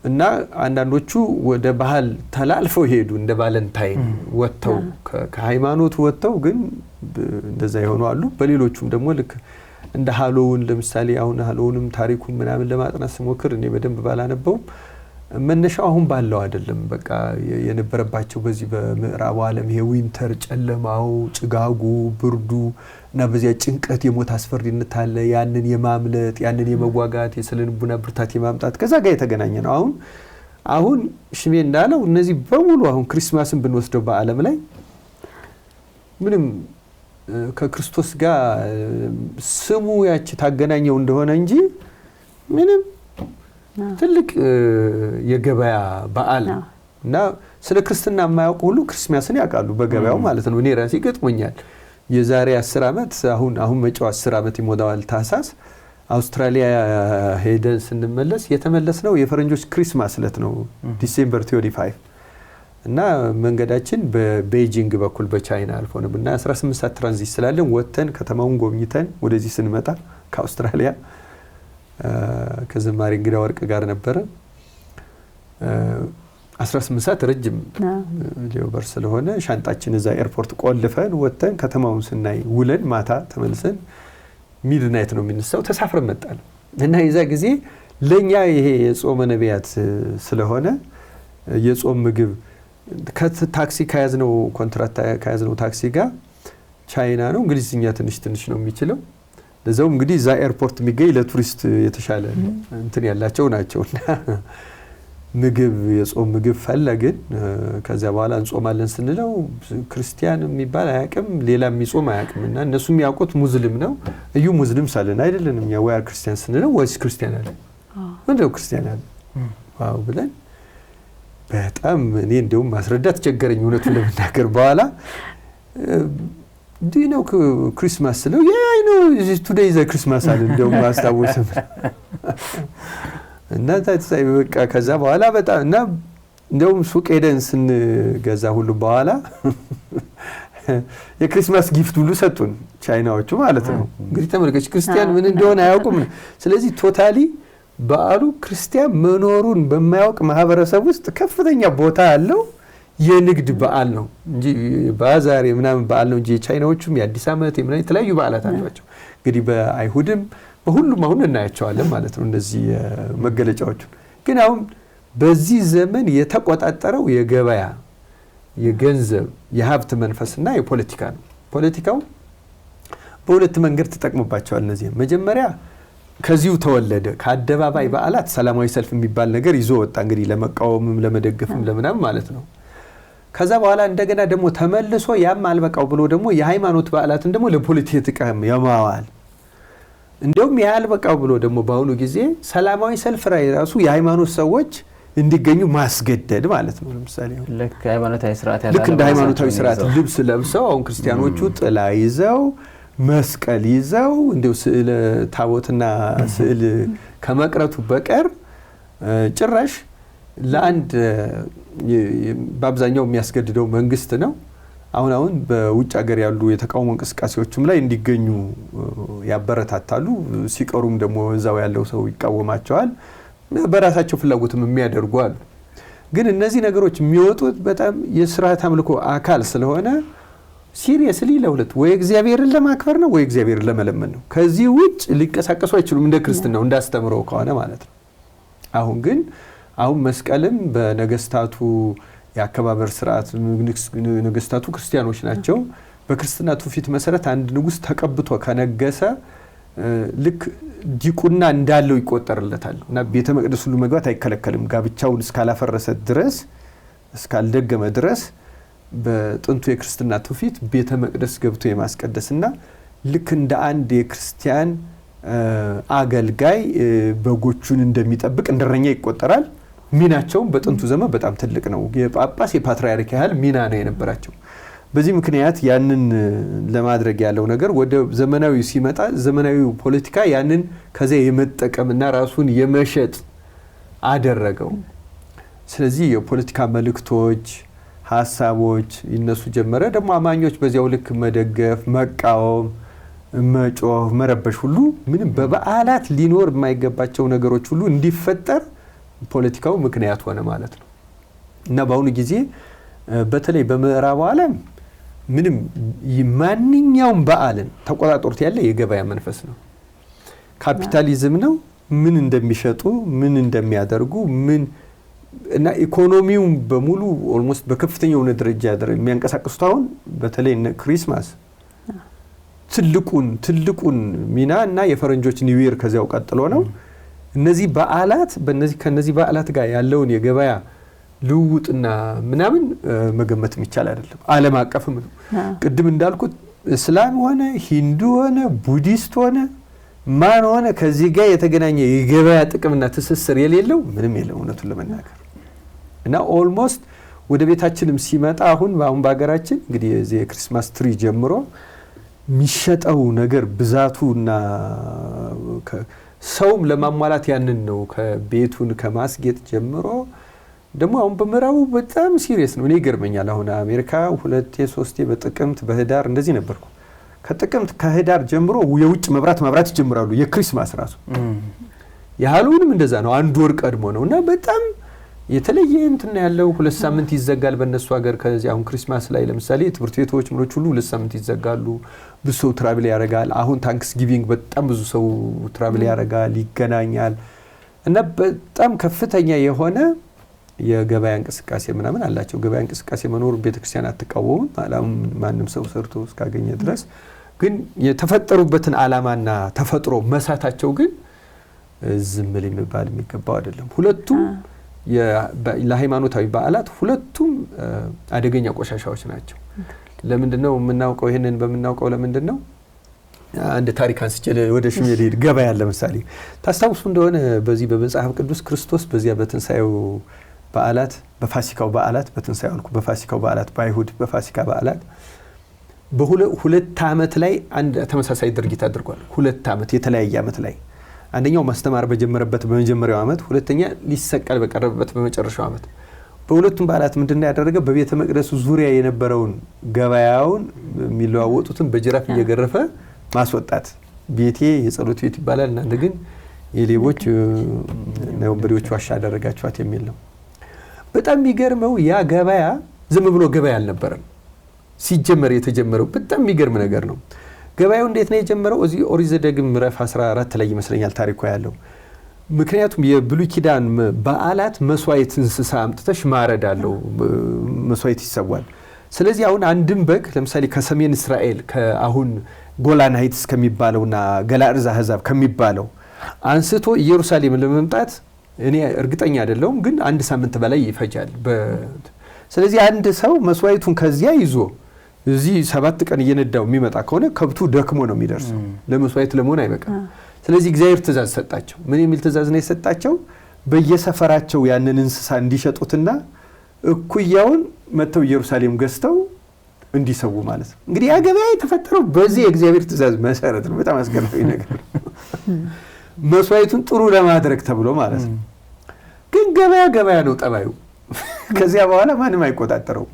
እና አንዳንዶቹ ወደ ባህል ተላልፈው ሄዱ እንደ ቫለንታይን ወጥተው ከሃይማኖት ወጥተው ግን እንደዛ ይሆኑ አሉ። በሌሎቹም ደግሞ ልክ እንደ ሃሎውን ለምሳሌ አሁን ሃሎውንም ታሪኩን ምናምን ለማጥናት ስሞክር እኔ በደንብ ባላነበውም መነሻው አሁን ባለው አይደለም። በቃ የነበረባቸው በዚህ በምዕራቡ ዓለም ይሄ ዊንተር ጨለማው፣ ጭጋጉ፣ ብርዱ እና በዚያ ጭንቀት የሞት አስፈሪነት አለ። ያንን የማምለጥ ያንን የመዋጋት የስነ-ልቦና ብርታት የማምጣት ከዛ ጋር የተገናኘ ነው። አሁን ሽሜ እንዳለው እነዚህ በሙሉ አሁን ክሪስማስን ብንወስደው በዓለም ላይ ምንም ከክርስቶስ ጋር ስሙ ያቺ ታገናኘው እንደሆነ እንጂ ምንም ትልቅ የገበያ በዓል እና ስለ ክርስትና የማያውቁ ሁሉ ክርስማስን ያውቃሉ በገበያው ማለት ነው። እኔ ራሴ ገጥሞኛል። የዛሬ 10 ዓመት አሁን መጪው 10 ዓመት ይሞላዋል ታህሳስ አውስትራሊያ ሄደን ስንመለስ የተመለስነው የፈረንጆች ክሪስማስ ዕለት ነው ዲሴምበር 25 እና መንገዳችን በቤጂንግ በኩል በቻይና አልፎ ነው እና 18 ሰዓት ትራንዚት ስላለን ወጥተን ከተማውን ጎብኝተን ወደዚህ ስንመጣ ከአውስትራሊያ ከዘማሪ እንግዳ ወርቅ ጋር ነበረ 18 ሰዓት ረጅም ሌበር ስለሆነ ሻንጣችን እዛ ኤርፖርት ቆልፈን ወጥተን ከተማውን ስናይ ውለን ማታ ተመልሰን ሚድናይት ነው የሚነሳው ተሳፍረን መጣን እና የዛ ጊዜ ለኛ ይሄ የጾመ ነቢያት ስለሆነ የጾም ምግብ ከታክሲ ከያዝነው ኮንትራክት ከያዝነው ታክሲ ጋር ቻይና ነው እንግሊዝኛ ትንሽ ነው የሚችለው ለዛው እንግዲህ እዛ ኤርፖርት የሚገኝ ለቱሪስት የተሻለ እንትን ያላቸው ናቸውና ምግብ የጾም ምግብ ፈለግን ከዛ በኋላ እንጾማለን ስንለው ክርስቲያን የሚባል አያውቅም ሌላ የሚጾም አያውቅምና እነሱ የሚያውቁት ሙስሊም ነው እዩ ሙስሊም ሳለን አይደለንም ያ ወይ ክርስቲያን ስንለው ወይስ ክርስቲያን አለ እንደው ክርስቲያን አለ ዋው ብለን በጣም እኔ እንደውም ማስረዳት ቸገረኝ እውነቱን ለመናገር በኋላ do you know Christmas ስለው yeah I know today is a Christmas አለ እንደውም አስታውስም እና ታዲያ በቃ ከዛ በኋላ በጣም እና እንደውም ሱቅ ሄደን ስንገዛ ሁሉ በኋላ የክሪስማስ ጊፍት ሁሉ ሰጡን ቻይናዎቹ ማለት ነው እንግዲህ ተመልከች ክርስቲያን ምን እንደሆነ አያውቁም ስለዚህ ቶታሊ በዓሉ ክርስቲያን መኖሩን በማያውቅ ማህበረሰብ ውስጥ ከፍተኛ ቦታ ያለው የንግድ በዓል ነው እንጂ ባዛር ምናምን በዓል ነው እንጂ ቻይናዎቹም የአዲስ ዓመት የምናምን የተለያዩ በዓላት አሏቸው እንግዲህ በአይሁድም በሁሉም አሁን እናያቸዋለን ማለት ነው እነዚህ መገለጫዎቹ ግን አሁን በዚህ ዘመን የተቆጣጠረው የገበያ የገንዘብ የሀብት መንፈስና የፖለቲካ ነው ፖለቲካው በሁለት መንገድ ተጠቅሞባቸዋል እነዚህ መጀመሪያ ከዚሁ ተወለደ ከአደባባይ በዓላት ሰላማዊ ሰልፍ የሚባል ነገር ይዞ ወጣ እንግዲህ ለመቃወምም ለመደገፍም ለምናም ማለት ነው ከዛ በኋላ እንደገና ደግሞ ተመልሶ ያም አልበቃው ብሎ ደግሞ የሃይማኖት በዓላትን ደግሞ ለፖለቲካ ያማዋል እንደውም ያልበቃው ብሎ ደግሞ ባሁኑ ጊዜ ሰላማዊ ሰልፍ ላይ ራሱ የሃይማኖት ሰዎች እንዲገኙ ማስገደድ ማለት ነው ለምሳሌ
ልክ ሃይማኖታዊ ስርዓት ያለው
ልክ እንደ ሃይማኖታዊ ስርዓት ልብስ ለብሰው አሁን ክርስቲያኖቹ ጥላ ይዘው መስቀል ይዘው እንደው ስዕል ታቦትና ስዕል ከመቅረቱ በቀር ጭራሽ ለአንድ በአብዛኛው የሚያስገድደው መንግስት ነው አሁን በውጭ ሀገር ያሉ የተቃውሞ እንቅስቃሴዎችም ላይ እንዲገኙ ያበረታታሉ ሲቀሩም ደግሞ እዛው ያለው ሰው ይቃወማቸዋል በራሳቸው ፍላጎትም የሚያደርጉ አሉ ግን እነዚህ ነገሮች የሚወጡት በጣም የሥርዓት አምልኮ አካል ስለሆነ ሲሪየስሊ ለሁለት ወይ እግዚአብሔርን ለማክበር ነው ወይ እግዚአብሔርን ለመለመን ነው ከዚህ ውጭ ሊቀሳቀሱ አይችሉም እንደ ክርስቲያናው እንዳስተምረው ከሆነ ማለት ነው አሁን መስቀልም በነገስታቱ የአከባበር ስርዓት ነገስታቱ ክርስቲያኖች ናቸው በክርስትና ትውፊት መሰረት አንድ ንጉስ ተቀብቶ ከነገሰ ልክ ዲቁና እንዳለው ይቆጠርለታል እና ቤተ መቅደስ ሁሉ መግባት አይከለከልም ጋብቻውን እስካላፈረሰ ድረስ እስካልደገመ ድረስ በጥንቱ የክርስትና ትውፊት ቤተ መቅደስ ገብቶ የማስቀደስና ልክ እንደ አንድ የክርስቲያን አገልጋይ በጎቹን እንደሚጠብቅ እንደረኛ ይቆጠራል ሚናቸው በጥንቱ ዘመን በጣም ትልቅ ነው የጳጳስ የፓትርያርክ ያህል ሚና ነው የነበራቸው በዚህ ምክንያት ያንን ለማድረግ ያለው ነገር ወደ ዘመናዊ ሲመጣ ዘመናዊው ፖለቲካ ያንን ከዛ የመጠቀምና ራሱን የመሸጥ አደረገው ስለዚህ የፖለቲካ መልእክቶች ሐሳቦች ይነሱ ጀመረ ደግሞ አማኞች በዚያው ልክ መደገፍ መቃወም መጮህ መረበሽ ሁሉ ምንም በበዓላት ሊኖር የማይገባቸው ነገሮች ሁሉ እንዲፈጠር ፖለቲካው ምክንያት ሆነ ማለት ነው እና በአሁኑ ጊዜ በተለይ በምዕራቡ ዓለም ምንም ማንኛውም በዓልን ተቆጣጣሪት ያለ የገበያ መንፈስ ነው ካፒታሊዝም ነው ምን እንደሚሸጡ ምን እንደሚያደርጉ ምን እና ኢኮኖሚው በሙሉ ኦልሞስት በከፍተኛው ደረጃ የሚያንቀሳቅሱት አሁን በተለይ ክሪስማስ ትልቁን ሚና እና የፈረንጆች ኒው ይር ከዚያው ቀጥሎ ነው እነዚህ በዓላት ከነዚህ በዓላት ጋር ያለውን የገበያ ልውውጥና ምናምን መገመት የሚቻል አይደለም ዓለም አቀፍም ነው ቅድም እንዳልኩት እስላም ሆነ ሂንዱ ሆነ ቡዲስት ሆነ ማን ሆነ ከዚህ ጋር የተገናኘ የገበያ ጥቅምና ትስስር የሌለው ምንም የለም እውነቱን ለመናገር እና ኦልሞስት ወደ ቤታችንም ሲመጣ አሁን በሀገራችን እንግዲህ የዚህ የክሪስማስ ትሪ ጀምሮ የሚሸጠው ነገር ብዛቱና ሰውም ለማሟላት ያንን ነው ከቤቱን ከማስጌጥ ጀምሮ ደግሞ አሁን በምዕራቡ በጣም ሲሪየስ ነው። እኔ ይገርመኛል። አሁን አሜሪካ 2-3 በጥቅምት በህዳር እንደዚህ ነበርኩ። ከጥቅምት ከህዳር ጀምሮ የውጭ መብራት ይጀምራሉ። የክሪስማስ ራሱ የሃሎዊንም እንደዛ ነው። አንድ ወር ቀድሞ ነው እና በጣም የተለየ እንትን ያለው 2 ሳምንት ይዘጋል በእነሱ ሀገር። ከዚህ አሁን ክሪስማስ ላይ ለምሳሌ ትምህርት ቤቶች ምኖች ሁሉ 2 ሳምንት ይዘጋሉ። ብዙ ሰው ትራቭል ያደርጋል። አሁን ታንክስ ጊቪንግ በጣም ብዙ ሰው ትራቭል ያደርጋል፣ ይገናኛል እና በጣም ከፍተኛ የሆነ የገበያ እንቅስቃሴ ምናምን አላቸው። ገበያ እንቅስቃሴ መኖር ቤተክርስቲያን አትቃወምም። አላም ማንም ሰው ሰርቶ እስካገኘ ድረስ ግን የተፈጠሩበትን አላማና ተፈጥሮ መሳታቸው ግን ዝም ሊባል የሚገባው አይደለም። ሁለቱም ለሃይማኖታዊ በዓላት ሁለቱም አደገኛ ቆሻሻዎች ናቸው። ለምንድነው የምናውቀው? ይሄንን በምናውቀው ለምንድነው? አንድ ታሪክ አንስቼ ወደ ሽሜ ልሄድ። ገበያ ለምሳሌ ታስታውሱ እንደሆነ በዚህ በመጽሐፍ ቅዱስ ክርስቶስ በዚያ በትንሳኤው በዓላት በፋሲካው በዓላት በትንሳኤው አልኩ በፋሲካው በዓላት በአይሁድ በፋሲካ በዓላት በሁለት ዓመት ላይ አንድ ተመሳሳይ ድርጊት አድርጓል። 2 ዓመት የተለያየ ዓመት ላይ አንደኛው ማስተማር በጀመረበት በመጀመሪያው ዓመት፣ ሁለተኛ ሊሰቀል በቀረበበት በመጨረሻው ዓመት። በሁለቱም በዓላት ምንድነው ያደረገው? በቤተ መቅደሱ ዙሪያ የነበረውን ገበያውን የሚለዋወጡትን በጅራፍ እየገረፈ ማስወጣት። ቤቴ የጸሎት ቤት ይባላል እናንተ ግን የሌቦች ወንበዴዎች ዋሻ አደረጋችኋት የሚል ነው። በጣም የሚገርመው ያ ገበያ ዝም ብሎ ገበያ አልነበረም። ሲጀመር የተጀመረው በጣም የሚገርም ነገር ነው። ገበያው እንዴት ነው የጀመረው? እዚህ ኦሪት ዘዳግም ምዕራፍ 14 ላይ ይመስለኛል ታሪኩ ያለው። ምክንያቱም የብሉይ ኪዳን በዓላት መስዋዕት እንስሳ አምጥተሽ ማረድ አለው፣ መስዋዕት ይሰዋል። ስለዚህ አሁን አንድም በግ ለምሳሌ ከሰሜን እስራኤል ከአሁን ጎላን ሃይትስ ከሚባለውና ገላዕድ አሕዛብ ከሚባለው አንስቶ ኢየሩሳሌም ለመምጣት እኔ እርግጠኛ አይደለሁም ግን 1 ሳምንት በላይ ይፈጃል። ስለዚህ አንድ ሰው መስዋዕቱን ከዚያ ይዞ እዚህ 7 ቀን እየነዳው የሚመጣ ከሆነ ከብቱ ደክሞ ነው የሚደርሰው፣ ለመስዋዕት ለመሆን አይበቃም። ስለዚህ እግዚአብሔር ትእዛዝ ሰጣቸው። ምን የሚል ትእዛዝ ነው የሰጣቸው? በየሰፈራቸው ያንን እንስሳ እንዲሸጡትና እኩያውን መተው ኢየሩሳሌም ገዝተው እንዲሰው ማለት ነው። እንግዲህ ያ ገበያ የተፈጠረው በዚህ የእግዚአብሔር ትእዛዝ መሰረት ነው። በጣም አስገራሚ ነገር መስዋዕቱን ጥሩ ለማድረግ ተብሎ ማለት ነው። ግን ገበያ ነው ጠባዩ። ከዚያ በኋላ ማንም አይቆጣጠረው።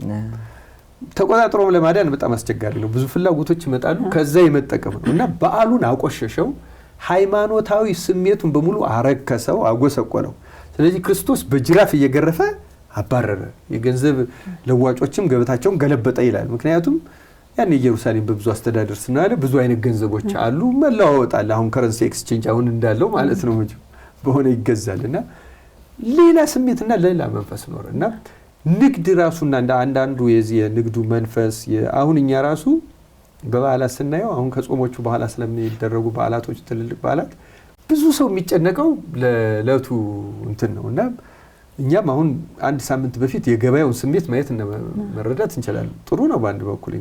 ተቆጣጥሮም ለማዳን በጣም አስቸጋሪ ነው። ብዙ ፍላጎቶች ይመጣሉ። ከዛ የመጠቀም ነው እና በዓሉን አቆሸሸው፣ ሃይማኖታዊ ስሜቱን በሙሉ አረከሰው፣ አጎሰቆለው። ስለዚህ ክርስቶስ በጅራፍ እየገረፈ አባረረ። የገንዘብ ለዋጮችም ገበታቸውን ገለበጠ ይላል። ምክንያቱም ያን ኢየሩሳሌም በብዙ አስተዳደር ስናለ ብዙ አይነት ገንዘቦች አሉ፣ መለዋወጣል። አሁን ከረንሲ ኤክስቼንጅ አሁን እንዳለው ማለት ነው በሆነ ይገዛልና ሌላ ስሜትና ሌላ መንፈስ ኖረ እና ንግድ ራሱና እንደ አንዳንዱ የዚህ የንግዱ መንፈስ አሁን እኛ ራሱ በበዓላት ስናየው አሁን ከጾሞቹ በኋላ ስለሚደረጉ በዓላቶች ትልልቅ በዓላት ብዙ ሰው የሚጨነቀው ለዕለቱ እንትን ነው እና እኛም አሁን 1 ሳምንት በፊት የገበያውን ስሜት ማየት እና መረዳት እንችላለን። ጥሩ ነው በአንድ በኩል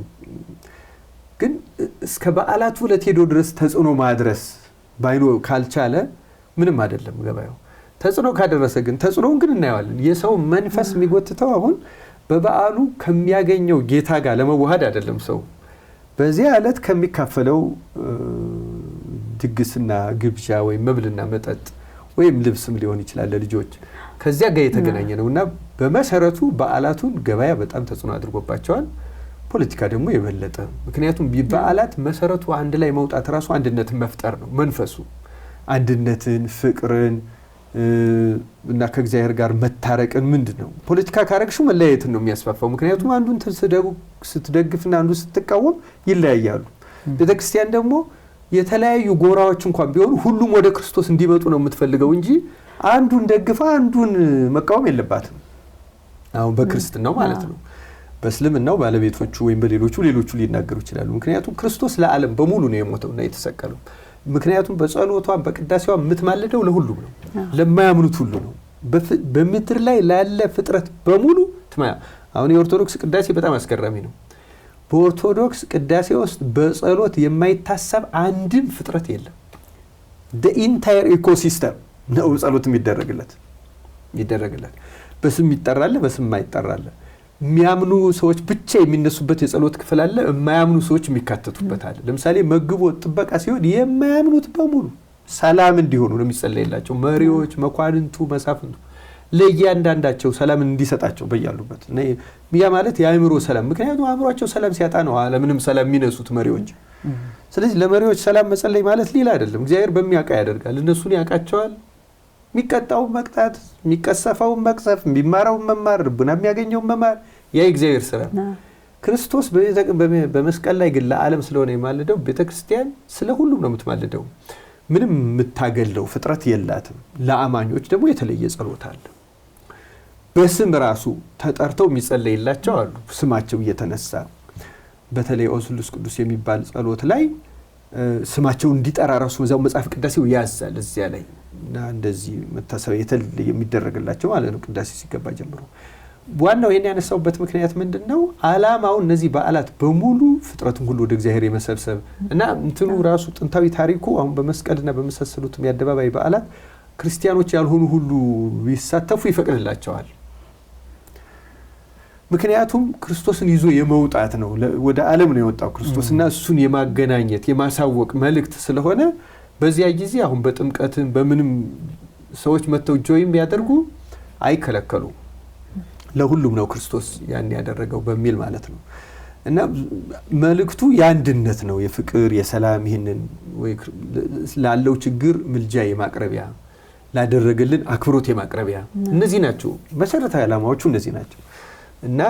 ግን እስከ በዓላቱ ዕለት ሄዶ ድረስ ተጽዕኖ ማድረስ ባይኖ ካልቻለ ምንም አይደለም ገበያው። ተጽዕኖ ካደረሰ ግን ተጽዕኖውን ግን እናየዋለን። የሰው መንፈስ የሚጎትተው አሁን በበዓሉ ከሚያገኘው ጌታ ጋር ለመዋሃድ አይደለም። ሰው በዚያ ዕለት ከሚካፈለው ድግስና ግብዣ ወይም መብልና መጠጥ ወይም ልብስም ሊሆን ይችላል ለልጆች ከዚያ ጋር የተገናኘ ነውና በመሰረቱ በዓላቱን ገበያ በጣም ተጽዕኖ አድርጎባቸዋል። ፖለቲካ ደግሞ የበለጠ። ምክንያቱም በዓላት መሰረቱ አንድ ላይ መውጣት ራሱ አንድነትን መፍጠር ነው። መንፈሱ አንድነትን፣ ፍቅርን እና ከእግዚአብሔር ጋር መታረቅን ምንድነው? ፖለቲካ ካረግሹ መለያየትን ነው የሚያስፋፋው። ምክንያቱም አንዱን ስትደግፍና አንዱን ስትቃወም ይለያያሉ። ቤተክርስቲያን ደግሞ የተለያዩ ጎራዎች እንኳን ቢሆኑ ሁሉም ወደ ክርስቶስ እንዲመጡ ነው የምትፈልገው እንጂ አንዱን ደግፋ አንዱን መቃወም የለባትም። አሁን በክርስትናው ማለት ነው። በእስልምናው ባለቤቶቹ ወይም በሌሎቹ ሊናገሩ ይችላሉ። ምክንያቱም ክርስቶስ ለዓለም በሙሉ ነው የሞተውና የተሰቀለው። ምክንያቱም በጸሎቷ በቅዳሴዋ የምትማልደው ለሁሉም ነው፣ ለማያምኑት ሁሉ ነው። በምድር ላይ ላለ ፍጥረት በሙሉ አሁን የኦርቶዶክስ ቅዳሴ በጣም አስገራሚ ነው። በኦርቶዶክስ ቅዳሴ ውስጥ በጸሎት የማይታሰብ አንድም ፍጥረት የለም። the entire ecosystem ነው ጸሎት የሚደረግለት በስም ይጠራል በስም አይጠራል የሚያምኑ ሰዎች ብቻ የሚነሱበት የጸሎት ክፍል አለ የማያምኑ ሰዎች የሚካተቱበት አለ ለምሳሌ መግቦ ጥበቃ ሲሆን የማያምኑት በሙሉ ሰላም እንዲሆኑ ነው የሚጸለይላቸው መሪዎች መኳንንቱ መሳፍንቱ ለእያንዳንዳቸው ሰላም እንዲሰጣቸው በያሉበት ያ ማለት የአእምሮ ሰላም ምክንያቱም አእምሮአቸው ሰላም ሲያጣ ነው ዓለምንም ሰላም የሚነሱት መሪዎች ስለዚህ ለመሪዎች ሰላም መጸለይ ማለት ሌላ አይደለም እግዚአብሔር በሚያውቃ ያደርጋል እነሱን ያውቃቸዋል የሚቀጣው መቅጣት የሚቀሰፈው መቅሰፍ የሚማረው መማር ልቡና የሚያገኘው መማር ያ እግዚአብሔር ስራ ክርስቶስ በመስቀል ላይ ግን ለዓለም ስለሆነ የማለደው ቤተክርስቲያን ስለ ሁሉም ነው የምትማለደው ምንም የምታገለው ፍጥረት የላትም ለአማኞች ደግሞ የተለየ ጸሎት አለ በስም ራሱ ተጠርተው የሚጸለይላቸው አሉ ስማቸው እየተነሳ በተለይ ኦስሉስ ቅዱስ የሚባል ጸሎት ላይ ስማቸው እንዲጠራ ራሱ በዛው መጽሐፍ ቅዳሴው ያዛል እዚያ ላይ እና እንደዚህ መታሰቢያ የተለየ የሚደረግላቸው ማለት ነው ቅዳሴ ሲገባ ጀምሮ ዋናው ይሄን ያነሳውበት ምክንያት ምንድነው ዓላማው እነዚህ በዓላት በሙሉ ፍጥረቱን ሁሉ ወደ እግዚአብሔር የመሰብሰብ እና እንትኑ ራሱ ጥንታዊ ታሪኩ አሁን በመስቀልና በመሰሰሉት የአደባባይ በዓላት ክርስቲያኖች ያልሆኑ ሁሉ ቢሳተፉ ይፈቅድላቸዋል ምክንያቱም ክርስቶስን ይዞ የመውጣት ነው ወደ ዓለም ነው የወጣው ክርስቶስና እሱን የማገናኘት የማሳወቅ መልእክት ስለሆነ በዚያ ጊዜ አሁን በጥምቀትን በምንም ሰዎች መተው ጆይም ያደርጉ አይከለከሉ ለሁሉም ነው ክርስቶስ ያን ያደረገው በሚል ማለት ነው እና መልእክቱ የአንድነት ነው የፍቅር የሰላም ይሄንን ወይ ላለው ችግር ምልጃ የማቅረቢያ ላደረገልን አክብሮት የማቅረቢያ እነዚህ ናቸው መሰረታዊ ዓላማዎቹ እነዚህ ናቸው እና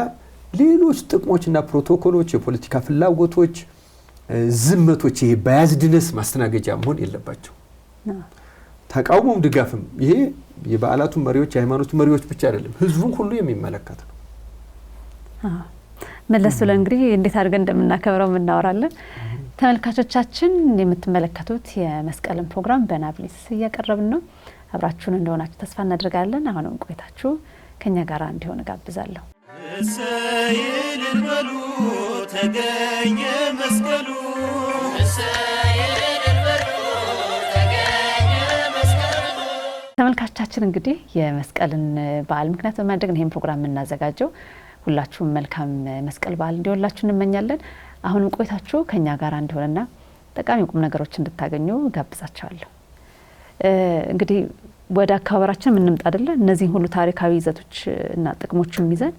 ሌሎች ጥቅሞችና ፕሮቶኮሎች የፖለቲካ ፍላጎቶች ዝመቶች ይሄ ባያዝድነስ ማስተናገጃ መሆን የለባቸው ተቃውሞም ድጋፍም ይሄ የበዓላቱ መሪዎች የሃይማኖቱ መሪዎች ብቻ አይደለም ህዝቡን ሁሉ የሚመለከት ነው
መለስ ብለን እንግዲህ እንዴት አድርገን እንደምናከብረው እናወራለን ተመልካቾቻችን የምትመለከቱት የመስቀልን ፕሮግራም በናብሊስ እያቀረብን ነው አብራችሁን እንደሆናችሁ ተስፋ እናደርጋለን አሁንም ቆይታችሁ ከኛ ጋር እንዲሆን ጋብዛለሁ
እሰይል በሉ ተገኘ መስቀሉ
ተመልካቾቻችን እንግዲህ የመስቀልን በዓል ምክንያት በማድረግ ይሄን ፕሮግራም እናዘጋጀው ሁላችሁም መልካም መስቀል በዓል እንዲሆንላችሁ እንመኛለን አሁንም ቆይታችሁ ከኛ ጋር እንዲሆንና ጠቃሚ ቁም ነገሮች እንድታገኙ ጋብዛችኋለሁ እንግዲህ ወደ አካባቢያችን እንምጣ አይደለ እነዚህ ሁሉ ታሪካዊ ይዘቶች እና ጥቅሞችን ይዘን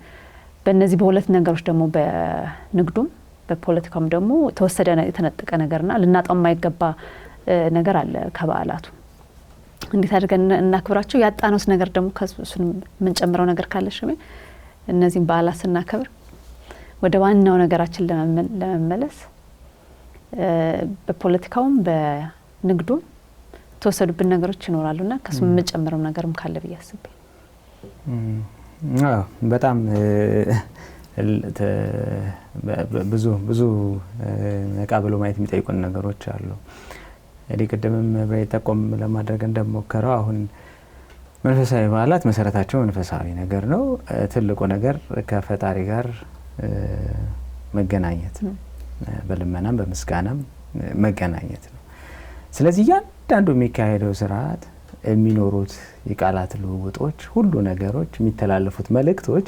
በእነዚህ በሁለት ነገሮች ደግሞ በንግዱም በፖለቲካም ደግሞ ተወሰደ የተነጠቀ ነገርና ልናጣው የማይገባ ነገር አለ ከበዓላቱ እንዴት አድርገን እናክብራቸው ያጣነውስ ነገር ደግሞ ከሱን ምን ጨምረው ነገር ካለሽ እነዚህን በዓላት ስናከብር ወደ ዋናው ነገራችን ለመመለስ በፖለቲካውም በንግዱም ተወሰዱብን ነገሮች ይኖራሉና ከሱ ምን ጨምረው ነገርም ካለ በያስብ
በጣም ብዙ ነቃብሎ ማየት የሚጠይቁን ነገሮች አሉ ለቅድምም በየተቆም ለማድረግ እንደሞከረው አሁን መንፈሳዊ በዓላት መሰረታቸው መንፈሳዊ ነገር ነው ትልቁ ነገር ከፈጣሪ ጋር መገናኘት በልመናም በመስጋናም መገናኘት ነው ስለዚህ ያንዳንዱ የሚካሄደው ስርዓት የሚኖሩት የቃላት ልውውጦች ሁሉ ነገሮች የሚተላለፉት መልእክቶች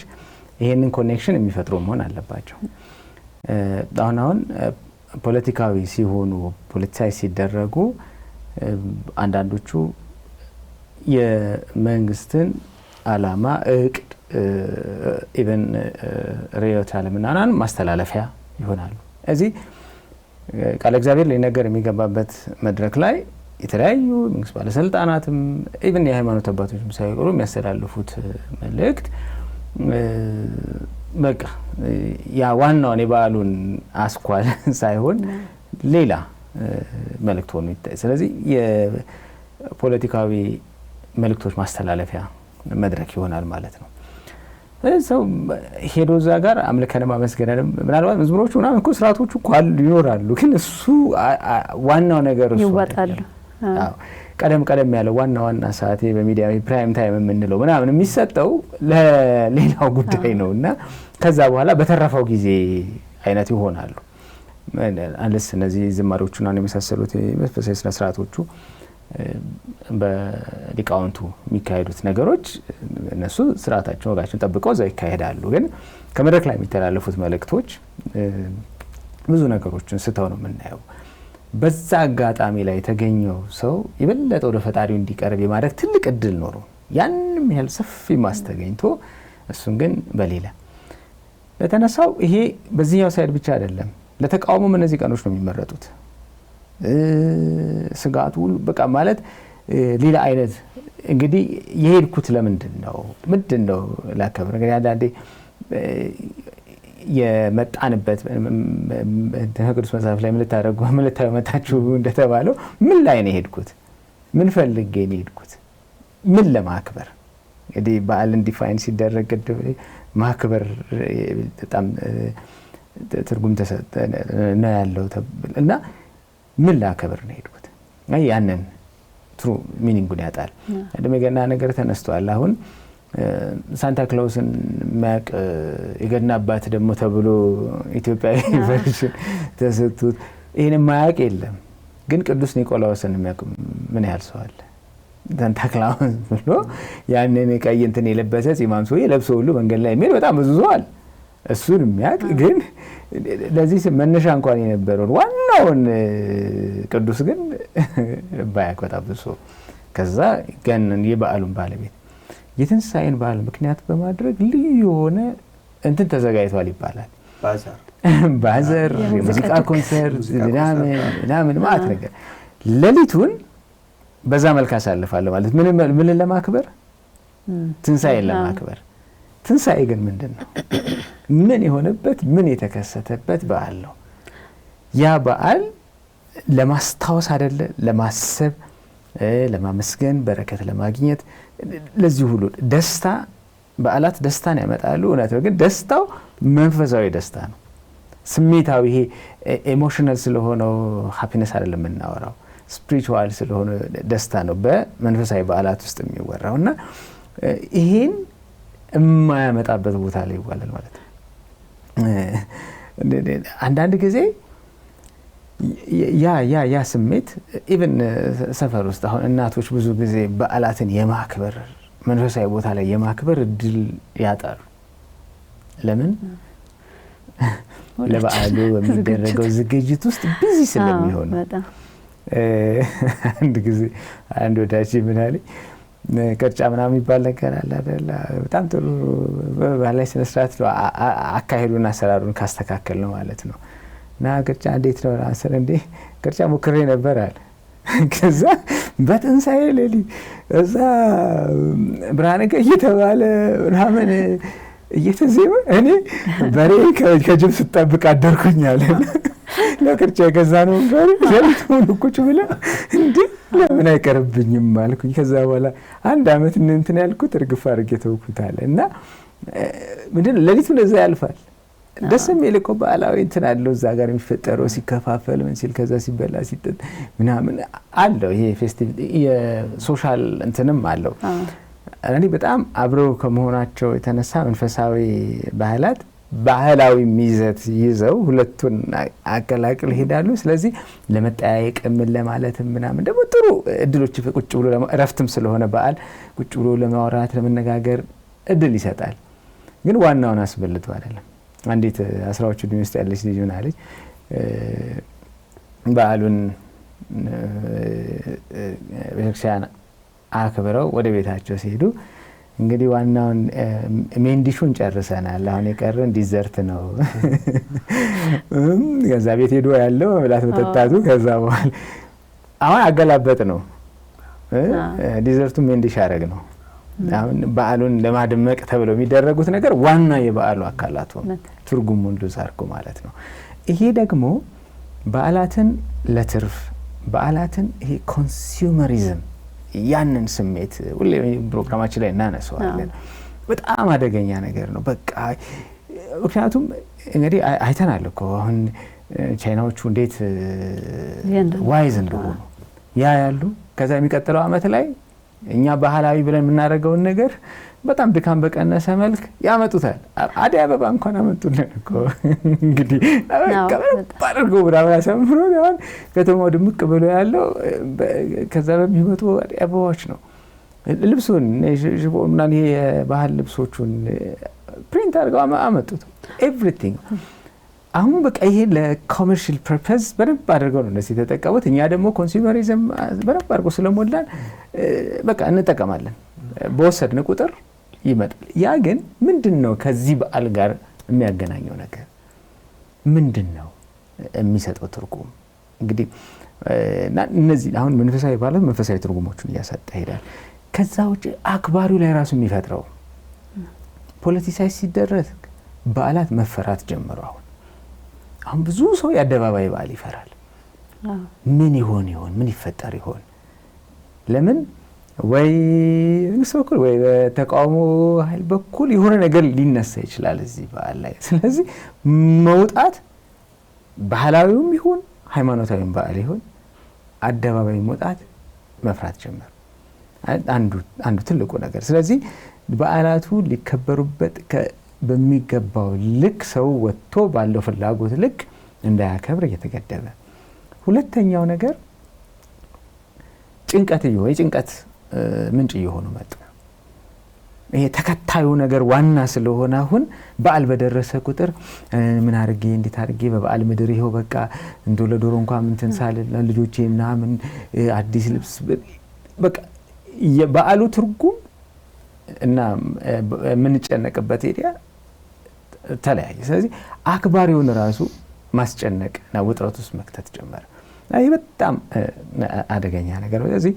ይሄንን ኮኔክሽን የሚፈጥሩ መሆን አለባቸው አሁን ፖለቲካዊ ሲሆኑ ፖለቲካዊ ሲደረጉ አንዳንዶቹ የመንግስትን አላማ እቅድ ኢቨን ሪዮት ዓለምናን ማስተላለፊያ ይሆናሉ እዚህ ቃል እግዚአብሔር ለነገር የሚገባበት መድረክ ላይ የተለያዩ መንግስት ባለስልጣናትም ኢቨን የሃይማኖት አባቶችም ሳይቀሩ የሚያስተላልፉት መልእክት በቃ ያ ዋናው የበዓሉን አስኳል ሳይሆን ሌላ መልእክት ሆኖ ይታይ ስለዚህ የፖለቲካዊ መልእክቶች ማስተላለፊያ መድረክ ይሆናል ማለት ነው ሰው ሄዶዛ ጋር አምልከነ ማመስገነ ምናልባት መዝሙሮቹና እኮ ስርዓቶቹ ቋል ይኖራሉ ግን እሱ ዋናው ነገር እሱ
ይወጣሉ
ቀደም ያለው ዋና ሰዓቴ በሚዲያ ፕራይም ታይም የምንለው ምናምን የሚሰጠው ለሌላው ጉዳይ ነውና ከዛ በኋላ በተረፈው ጊዜ አይነት ይሆናሉ አንለስ እነዚህ ዝማሬዎቹና የመሳሰሉት መንፈሳዊ ስነ ስርዓቶቹ በሊቃውንቱ የሚካሄዱት ነገሮች እነሱ ስርዓታቸውን ወጋቸውን ጠብቀው እዛው ይካሄዳሉ። ግን ከመድረክ ላይ የሚተላለፉት መልእክቶች ብዙ ነገሮችን ስተው ነው የምናየው። በዛ አጋጣሚ ላይ የተገኘው ሰው የበለጠ ወደ ፈጣሪው እንዲቀርብ የማድረግ ትልቅ እድል ኖሮ ያንም ያህል ሰፊ ማስተገኝቶ እሱን ግን በሌላ ለተነሳው ይሄ በዚህኛው ሳይድ ብቻ አይደለም። ለተቃውሞም እነዚህ ቀኖች ነው የሚመረጡት። ስጋቱ በቃ ማለት ሌላ አይነት እንግዲህ የሄድኩት ለምንድን ነው ላከብር እንግዲህ አንዳንዴ የመጣንበት ቅዱስ መጽሐፍ ላይ ምን ልታዩ መጣችሁ እንደተባለው ምን ላይ ነው የሄድኩት? ምን ፈልጌ ነው የሄድኩት? ምን ለማክበር? እንግዲህ በዓልን ዲፋይን ሲደረግ ማክበር በጣም ትርጉም ተሰጠ ነው ያለው እና ምን ላከብር ነው የሄድኩት? ያንን ትሩ ሚኒንጉን ያጣል። እንደገና ነገር ተነስቷል። አሁን ሳንታ ክላውስን ማቅ የገና አባት ደግሞ ተብሎ ኢትዮጵያዊ ቨርዥን ተሰጥቶት ይሄን ማያቅ የለም። ግን ቅዱስ ኒቆላውስን የሚያውቅ ምን ያህል ሰው አለ? ሳንታ ክላውስ ብሎ ያንን ቀይ እንትን የለበሰ ጺማም ሰው ለብሶ ሁሉ መንገድ ላይ የሚሄድ በጣም ብዙ ሰው አለ። እሱን የሚያውቅ ግን ለዚህ መነሻ እንኳን የነበረውን ዋናውን ቅዱስ ግን ባያውቅ በጣም ብዙ ሰው ከዛ ገናን የበዓሉን ባለቤት የትንሳኤን በዓል ምክንያት በማድረግ ልዩ የሆነ እንትን ተዘጋጅቷል ይባላል። ባዘር የሙዚቃ ኮንሰርት ምናምን ማለት ነገር ሌሊቱን በዛ መልክ አሳልፋለሁ ማለት ምን ለማክበር? ትንሳኤን ለማክበር። ትንሳኤ ግን ምንድን ነው? ምን የሆነበት ምን የተከሰተበት በዓል ነው። ያ በዓል ለማስታወስ አይደለ? ለማሰብ፣ ለማመስገን፣ በረከት ለማግኘት ለዚህ ሁሉ ደስታ በዓላት ደስታን ያመጣሉ። እውነት ነው። ግን ደስታው መንፈሳዊ ደስታ ነው። ስሜታዊ ይሄ ኢሞሽናል ስለሆነው ሃፒነስ አይደለም የምናወራው፣ ስፒሪቹዋል ስለሆነ ደስታ ነው በመንፈሳዊ በዓላት ውስጥ የሚወራው እና ይሄን የማያመጣበት ቦታ ላይ ይዋላል ማለት ነው። አንዳንድ ጊዜ ያ ስሜት ኢቭን ሰፈር ውስጥ አሁን እናቶች ብዙ ጊዜ በዓላትን የማክበር መንፈሳዊ ቦታ ላይ የማክበር እድል ያጣሉ። ለምን? ለበዓሉ በሚደረገው ዝግጅት ውስጥ ቢዚ ስለሚሆኑ። አንድ ጊዜ አንድ ወዳጅ ምን አለኝ፣ ቅርጫ ምናምን የሚባል ነገር አለ አይደል? በጣም ጥሩ ባህላዊ ስነ ስርዓት ነው። አካሄዱን አሰራሩን ካስተካከል ነው ማለት ነው። እና ቅርጫ እንዴት ነው አሰረ? እንዴ ቅርጫ ሞክሬ ነበር አለ። ከዛ በትንሳኤ ሌሊት እዛ ብርሃነ እየተባለ ምናምን እየተዜመ እኔ በሬ ከጅብ ስጠብቅ አደርኩኛል። ለቅርጫ የገዛ ነው ነበር ለምን ቁጭ ብለ እንዴ ለምን አይቀርብኝም አልኩኝ። ከዛ በኋላ አንድ አመት እንትን ያልኩት እርግፍ አድርጌ ተውኩታል። እና ምንድነው ሌሊቱ ለዛ ያልፋል። ደስ የሚል እኮ በዓላዊ እንትን አለው እዛ ጋር የሚፈጠረው ሲከፋፈል ምን ሲል ከዛ ሲበላ ሲጠጥ ምናምን አለው። ይሄ ፌስቲቭ የሶሻል እንትንም አለው። እኔ በጣም አብረው ከመሆናቸው የተነሳ መንፈሳዊ ባህላት ባህላዊ ይዘት ይዘው ሁለቱን አቀላቅል ይሄዳሉ። ስለዚህ ለመጠያየቅ ምን ለማለት ምናምን ደግሞ ጥሩ እድሎች ቁጭ ብሎ እረፍትም ስለሆነ በዓል ቁጭ ብሎ ለማውራት ለመነጋገር እድል ይሰጣል። ግን ዋናውን አስበልጦ አይደለም። አንዲት 10ዎቹ ዕድሜ ውስጥ ያለች ልጅ ምን አለች፣ በዓሉን ቤተክርስቲያን አክብረው ወደ ቤታቸው ሲሄዱ እንግዲህ ዋናውን ሜንዲሹን ጨርሰናል፣ አሁን የቀረን ዲዘርት ነው። ከዛ ቤት ሄዶ ያለው መብላት መጠጣቱ ከዛ በኋላ አሁን አገላበጥ ነው። ዲዘርቱ ሜንዲሽ አረግ ነው። አሁን በዓሉን ለማድመቅ ተብለው የሚደረጉት ነገር ዋና የበዓሉ አካላት ሆነ ትርጉሙን ሉዛርኩ ማለት ነው። ይሄ ደግሞ በዓላትን ለትርፍ በዓላትን ይሄ ኮንሱመሪዝም ያንን ስሜት ሁሌ ፕሮግራማችን ላይ እናነሳዋለን። በጣም አደገኛ ነገር ነው። በቃ ምክንያቱም እንግዲህ አይተናል እኮ አሁን ቻይናዎቹ እንዴት ዋይዝ እንደሆኑ ያሉ ከዛ የሚቀጥለው አመት ላይ እኛ ባህላዊ ብለን የምናደርገውን ነገር በጣም ድካም በቀነሰ መልክ ያመጡታል። አደይ አበባ እንኳን አመጡልን እኮ እንግዲህ አድርገው ምናምን አሳምሮ አሁን ከተማው ድምቅ ብሎ ያለው ከዛ በሚመጡ አደይ አበባዎች ነው። ልብሱን ምናምን ይሄ የባህል ልብሶቹን ፕሪንት አድርገው አመጡት። ኤቭሪቲንግ አሁን በቃ ይሄ ለኮመርሻል ፐርፐዝ በደንብ አድርገው ነው እነሱ የተጠቀሙት። እኛ ደግሞ ኮንሱመሪዝም በደንብ አድርገው ስለሞላን በቃ እንጠቀማለን። በወሰድን ቁጥር ይመጣል። ያ ግን ምንድን ነው ከዚህ በዓል ጋር የሚያገናኘው ነገር ምንድን ነው የሚሰጠው ትርጉም? እንግዲህ እና እነዚህ አሁን መንፈሳዊ በዓላት መንፈሳዊ ትርጉሞቹን እያሰጠ ይሄዳል። ከዛ ውጭ አክባሪው ላይ ራሱ የሚፈጥረው ፖለቲሳይዝ ሲደረግ በዓላት መፈራት ጀምሮ አሁን ብዙ ሰው የአደባባይ በዓል ይፈራል። ምን ይሆን ምን ይፈጠር ይሆን? ለምን ወይ ሰው ወይ በተቃውሞ ኃይል በኩል የሆነ ነገር ሊነሳ ይችላል እዚህ በዓል ላይ። ስለዚህ መውጣት ባህላዊውም ይሁን ሃይማኖታዊም በዓል ይሁን አደባባይ መውጣት መፍራት ጀመር። አንዱ ትልቁ ነገር። ስለዚህ በዓላቱ ሊከበሩበት በሚገባው ልክ ሰው ወጥቶ ባለው ፍላጎት ልክ እንዳያከብር እየተገደበ፣ ሁለተኛው ነገር ጭንቀት ምንጭ እየሆኑ መጡ። ይሄ ተከታዩ ነገር ዋና ስለሆነ አሁን በዓል በደረሰ ቁጥር ምን አድርጌ እንዴት አድርጌ በበዓል ምድር ይኸው በቃ እንዶ ለዶሮ እንኳን እንትን ሳልል ልጆቼ ምናምን አዲስ ልብስ በቃ የበዓሉ ትርጉም እና የምንጨነቅበት ኤሪያ ተለያየ። ስለዚህ አክባሪውን ራሱ ማስጨነቅና ውጥረት ውስጥ መክተት ጀመረ። ይህ በጣም አደገኛ ነገር። ስለዚህ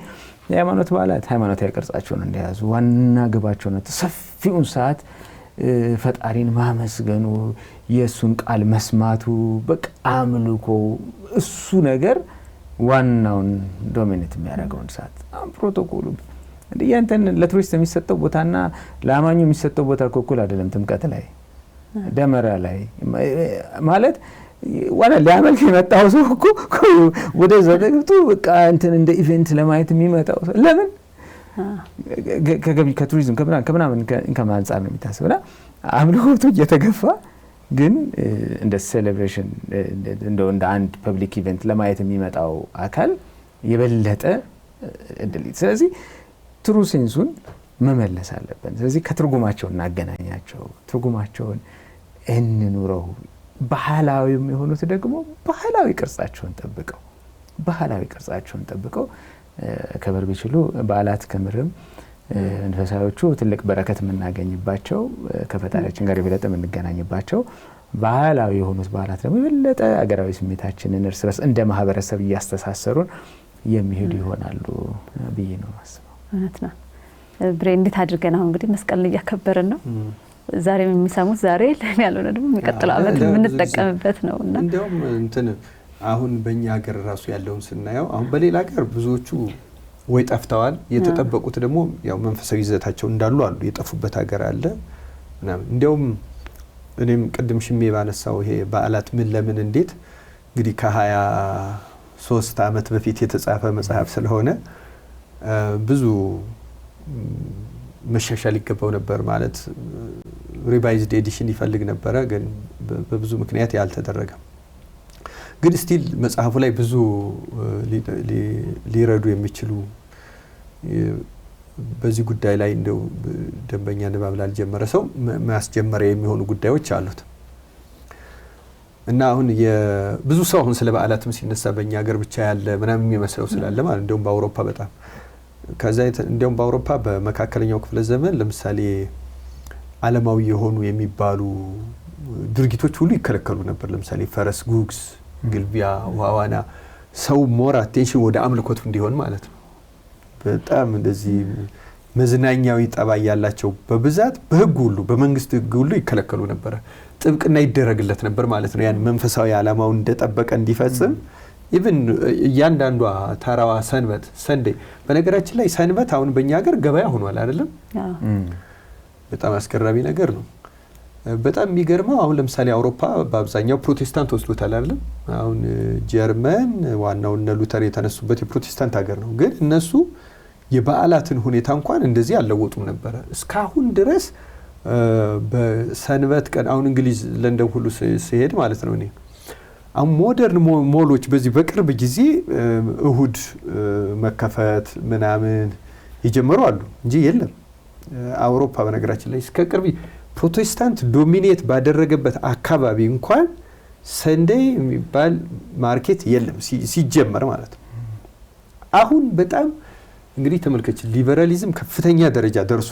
የሃይማኖት በዓላት ሃይማኖታዊ ቅርጻቸውን እንደያዙ ዋና ግባቸው ነው ሰፊውን ሰዓት ፈጣሪን ማመስገኑ፣ የእሱን ቃል መስማቱ፣ በቃ አምልኮ እሱ ነገር ዋናውን ዶሚኔት የሚያደርገውን ሰዓት ፕሮቶኮሉ ያንተን ለቱሪስት የሚሰጠው ቦታና ለአማኙ የሚሰጠው ቦታ እኩል አይደለም። ጥምቀት ላይ ደመራ ላይ ማለት ዋና ሊያመልክ የመጣው ሰው እኮ ወደዛ ገብቶ በቃ እንትን እንደ ኢቨንት ለማየት የሚመጣው ሰው ለምን ከቱሪዝም ከምናምን ከማንጻር ነው የሚታሰበና አምልኮቱ እየተገፋ ግን እንደ ሴሌብሬሽን እንደ አንድ ፐብሊክ ኢቨንት ለማየት የሚመጣው አካል የበለጠ እድል። ስለዚህ ትሩ ሴንሱን መመለስ አለብን። ስለዚህ ከትርጉማቸው እናገናኛቸው፣ ትርጉማቸውን እንኑረው። ባህላዊም የሆኑት ደግሞ ባህላዊ ቅርጻቸውን ጠብቀው ከበር ቢችሉ በዓላት ከምርም መንፈሳዊዎቹ ትልቅ በረከት የምናገኝባቸው ከፈጣሪያችን ጋር የበለጠ የምንገናኝባቸው፣ ባህላዊ የሆኑት በዓላት ደግሞ የበለጠ አገራዊ ስሜታችንን እርስ በርስ እንደ ማህበረሰብ እያስተሳሰሩን የሚሄዱ ይሆናሉ ብዬ ነው ማስበው።
እውነት ነው። ብሬ እንዴት አድርገን አሁን እንግዲህ መስቀልን እያከበርን ነው። ዛሬ የሚሰሙት ዛሬ ያልሆነ ደግሞ የሚቀጥለው ዓመት የምንጠቀምበት ነው እና
እንዲያውም እንትን አሁን በእኛ ሀገር ራሱ ያለውን ስናየው አሁን በሌላ ሀገር ብዙዎቹ ወይ ጠፍተዋል፣ የተጠበቁት ደግሞ ያው መንፈሳዊ ይዘታቸው እንዳሉ አሉ፣ የጠፉበት ሀገር አለ ምናምን። እንዲያውም እኔም ቅድም ሽሜ ባነሳው ይሄ በዓላት ምን ለምን እንዴት እንግዲህ ከ23 ዓመት በፊት የተጻፈ መጽሐፍ ስለሆነ ብዙ መሻሻል ይገባው ነበር። ማለት ሪቫይዝድ ኤዲሽን ይፈልግ ነበረ፣ ግን በብዙ ምክንያት ያልተደረገ። ግን ስቲል መጽሐፉ ላይ ብዙ ሊረዱ የሚችሉ በዚህ ጉዳይ ላይ እንደው ደንበኛ ንባብ ላልጀመረ ሰው ማስጀመሪያ የሚሆኑ ጉዳዮች አሉት እና አሁን ብዙ ሰው አሁን ስለ በዓላትም ሲነሳ በእኛ ሀገር ብቻ ያለ ምናምን የሚመስለው ስላለ ማለት እንደውም በአውሮፓ በጣም ከዛ እንደውም በአውሮፓ በመካከለኛው ክፍለ ዘመን ለምሳሌ ዓለማዊ የሆኑ የሚባሉ ድርጊቶች ሁሉ ይከለከሉ ነበር። ለምሳሌ ፈረስ ጉግስ፣ ግልቢያ፣ ዋዋና ሰው ሞር አቴንሽን ወደ አምልኮቱ እንዲሆን ማለት ነው። በጣም እንደዚህ መዝናኛዊ ጠባይ ያላቸው በብዛት በህግ ሁሉ በመንግስት ህግ ሁሉ ይከለከሉ ነበር። ጥብቅና ይደረግለት ነበር ማለት ነው። ያን መንፈሳዊ ዓላማውን እንደጠበቀ እንዲፈጽም ኢቭን እያንዳንዷ ተራዋ ሰንበት ሰንዴ። በነገራችን ላይ ሰንበት አሁን በእኛ ሀገር ገበያ ሆኗል አይደለም? በጣም አስገራሚ ነገር ነው። በጣም የሚገርመው አሁን ለምሳሌ አውሮፓ በአብዛኛው ፕሮቴስታንት ወስዶታል አይደለም? አሁን ጀርመን ዋናው እነ ሉተር የተነሱበት የፕሮቴስታንት ሀገር ነው። ግን እነሱ የበዓላትን ሁኔታ እንኳን እንደዚህ አልለወጡም ነበረ እስካሁን ድረስ። በሰንበት ቀን አሁን እንግሊዝ ለንደን ሁሉ ሲሄድ ማለት ነው እኔ አሁን ሞደርን ሞሎች በዚህ በቅርብ ጊዜ እሁድ መከፈት ምናምን የጀመሩ አሉ እንጂ የለም። አውሮፓ በነገራችን ላይ እስከ ቅርብ ፕሮቴስታንት ዶሚኔት ባደረገበት አካባቢ እንኳን ሰንዴይ የሚባል ማርኬት የለም ሲጀመር ማለት ነው። አሁን በጣም እንግዲህ ተመልከች ሊበራሊዝም ከፍተኛ ደረጃ ደርሶ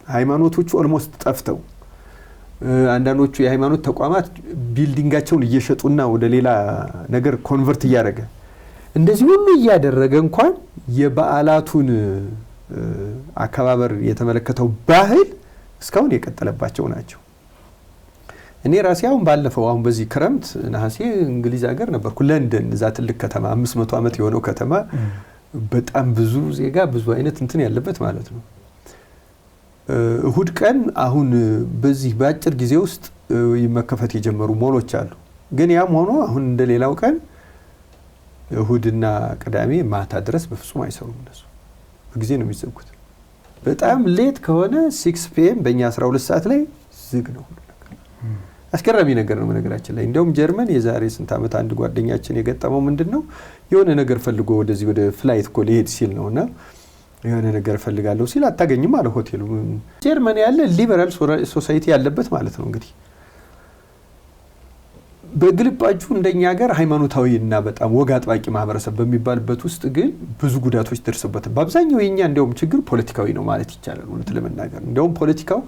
ሃይማኖቶቹ ኦልሞስት ጠፍተው አንዳንዶቹ የሃይማኖት ተቋማት ቢልዲንጋቸውን እየሸጡና ወደ ሌላ ነገር ኮንቨርት እያደረገ እንደዚህ ሁሉ እያደረገ እንኳን የበዓላቱን አከባበር የተመለከተው ባህል እስካሁን የቀጠለባቸው ናቸው። እኔ ራሴ አሁን ባለፈው አሁን በዚህ ክረምት ነሐሴ እንግሊዝ ሀገር ነበርኩ ለንደን እዛ ትልቅ ከተማ 500 ዓመት የሆነው ከተማ በጣም ብዙ ዜጋ ብዙ አይነት እንትን ያለበት ማለት ነው። እሁድ ቀን አሁን በዚህ በአጭር ጊዜ ውስጥ መከፈት የጀመሩ ሞሎች አሉ። ግን ያም ሆኖ አሁን እንደሌላው ቀን እሁድና ቅዳሜ ማታ ድረስ በፍጹም አይሰሩም። እነሱ በጊዜ ነው የሚዘጉት። በጣም ሌት ከሆነ 6 PM በእኛ 12 ሰዓት ላይ ዝግ ነው ሁሉ ነገር። አስገራሚ ነገር ነው በነገራችን ላይ። እንደውም ጀርመን የዛሬ ስንት ዓመት አንድ ጓደኛችን የገጠመው ምንድነው የሆነ ነገር ፈልጎ ወደዚህ ወደ ፍላይት እኮ ሊሄድ ሲል ነውና የሆነ ነገር ፈልጋለሁ ሲል አታገኝም አለ ሆቴሉ። ጀርመን ያለ ሊበራል ሶሳይቲ ያለበት ማለት ነው። እንግዲህ በግልባጩ እንደኛ ሀገር ሃይማኖታዊና በጣም ወግ አጥባቂ ማህበረሰብ በሚባልበት ውስጥ ግን ብዙ ጉዳቶች ደርሰውበታል። በአብዛኛው የኛ እንደውም ችግር ፖለቲካዊ ነው ማለት ይቻላል። እውነት ለመናገር እንደውም ፖለቲካው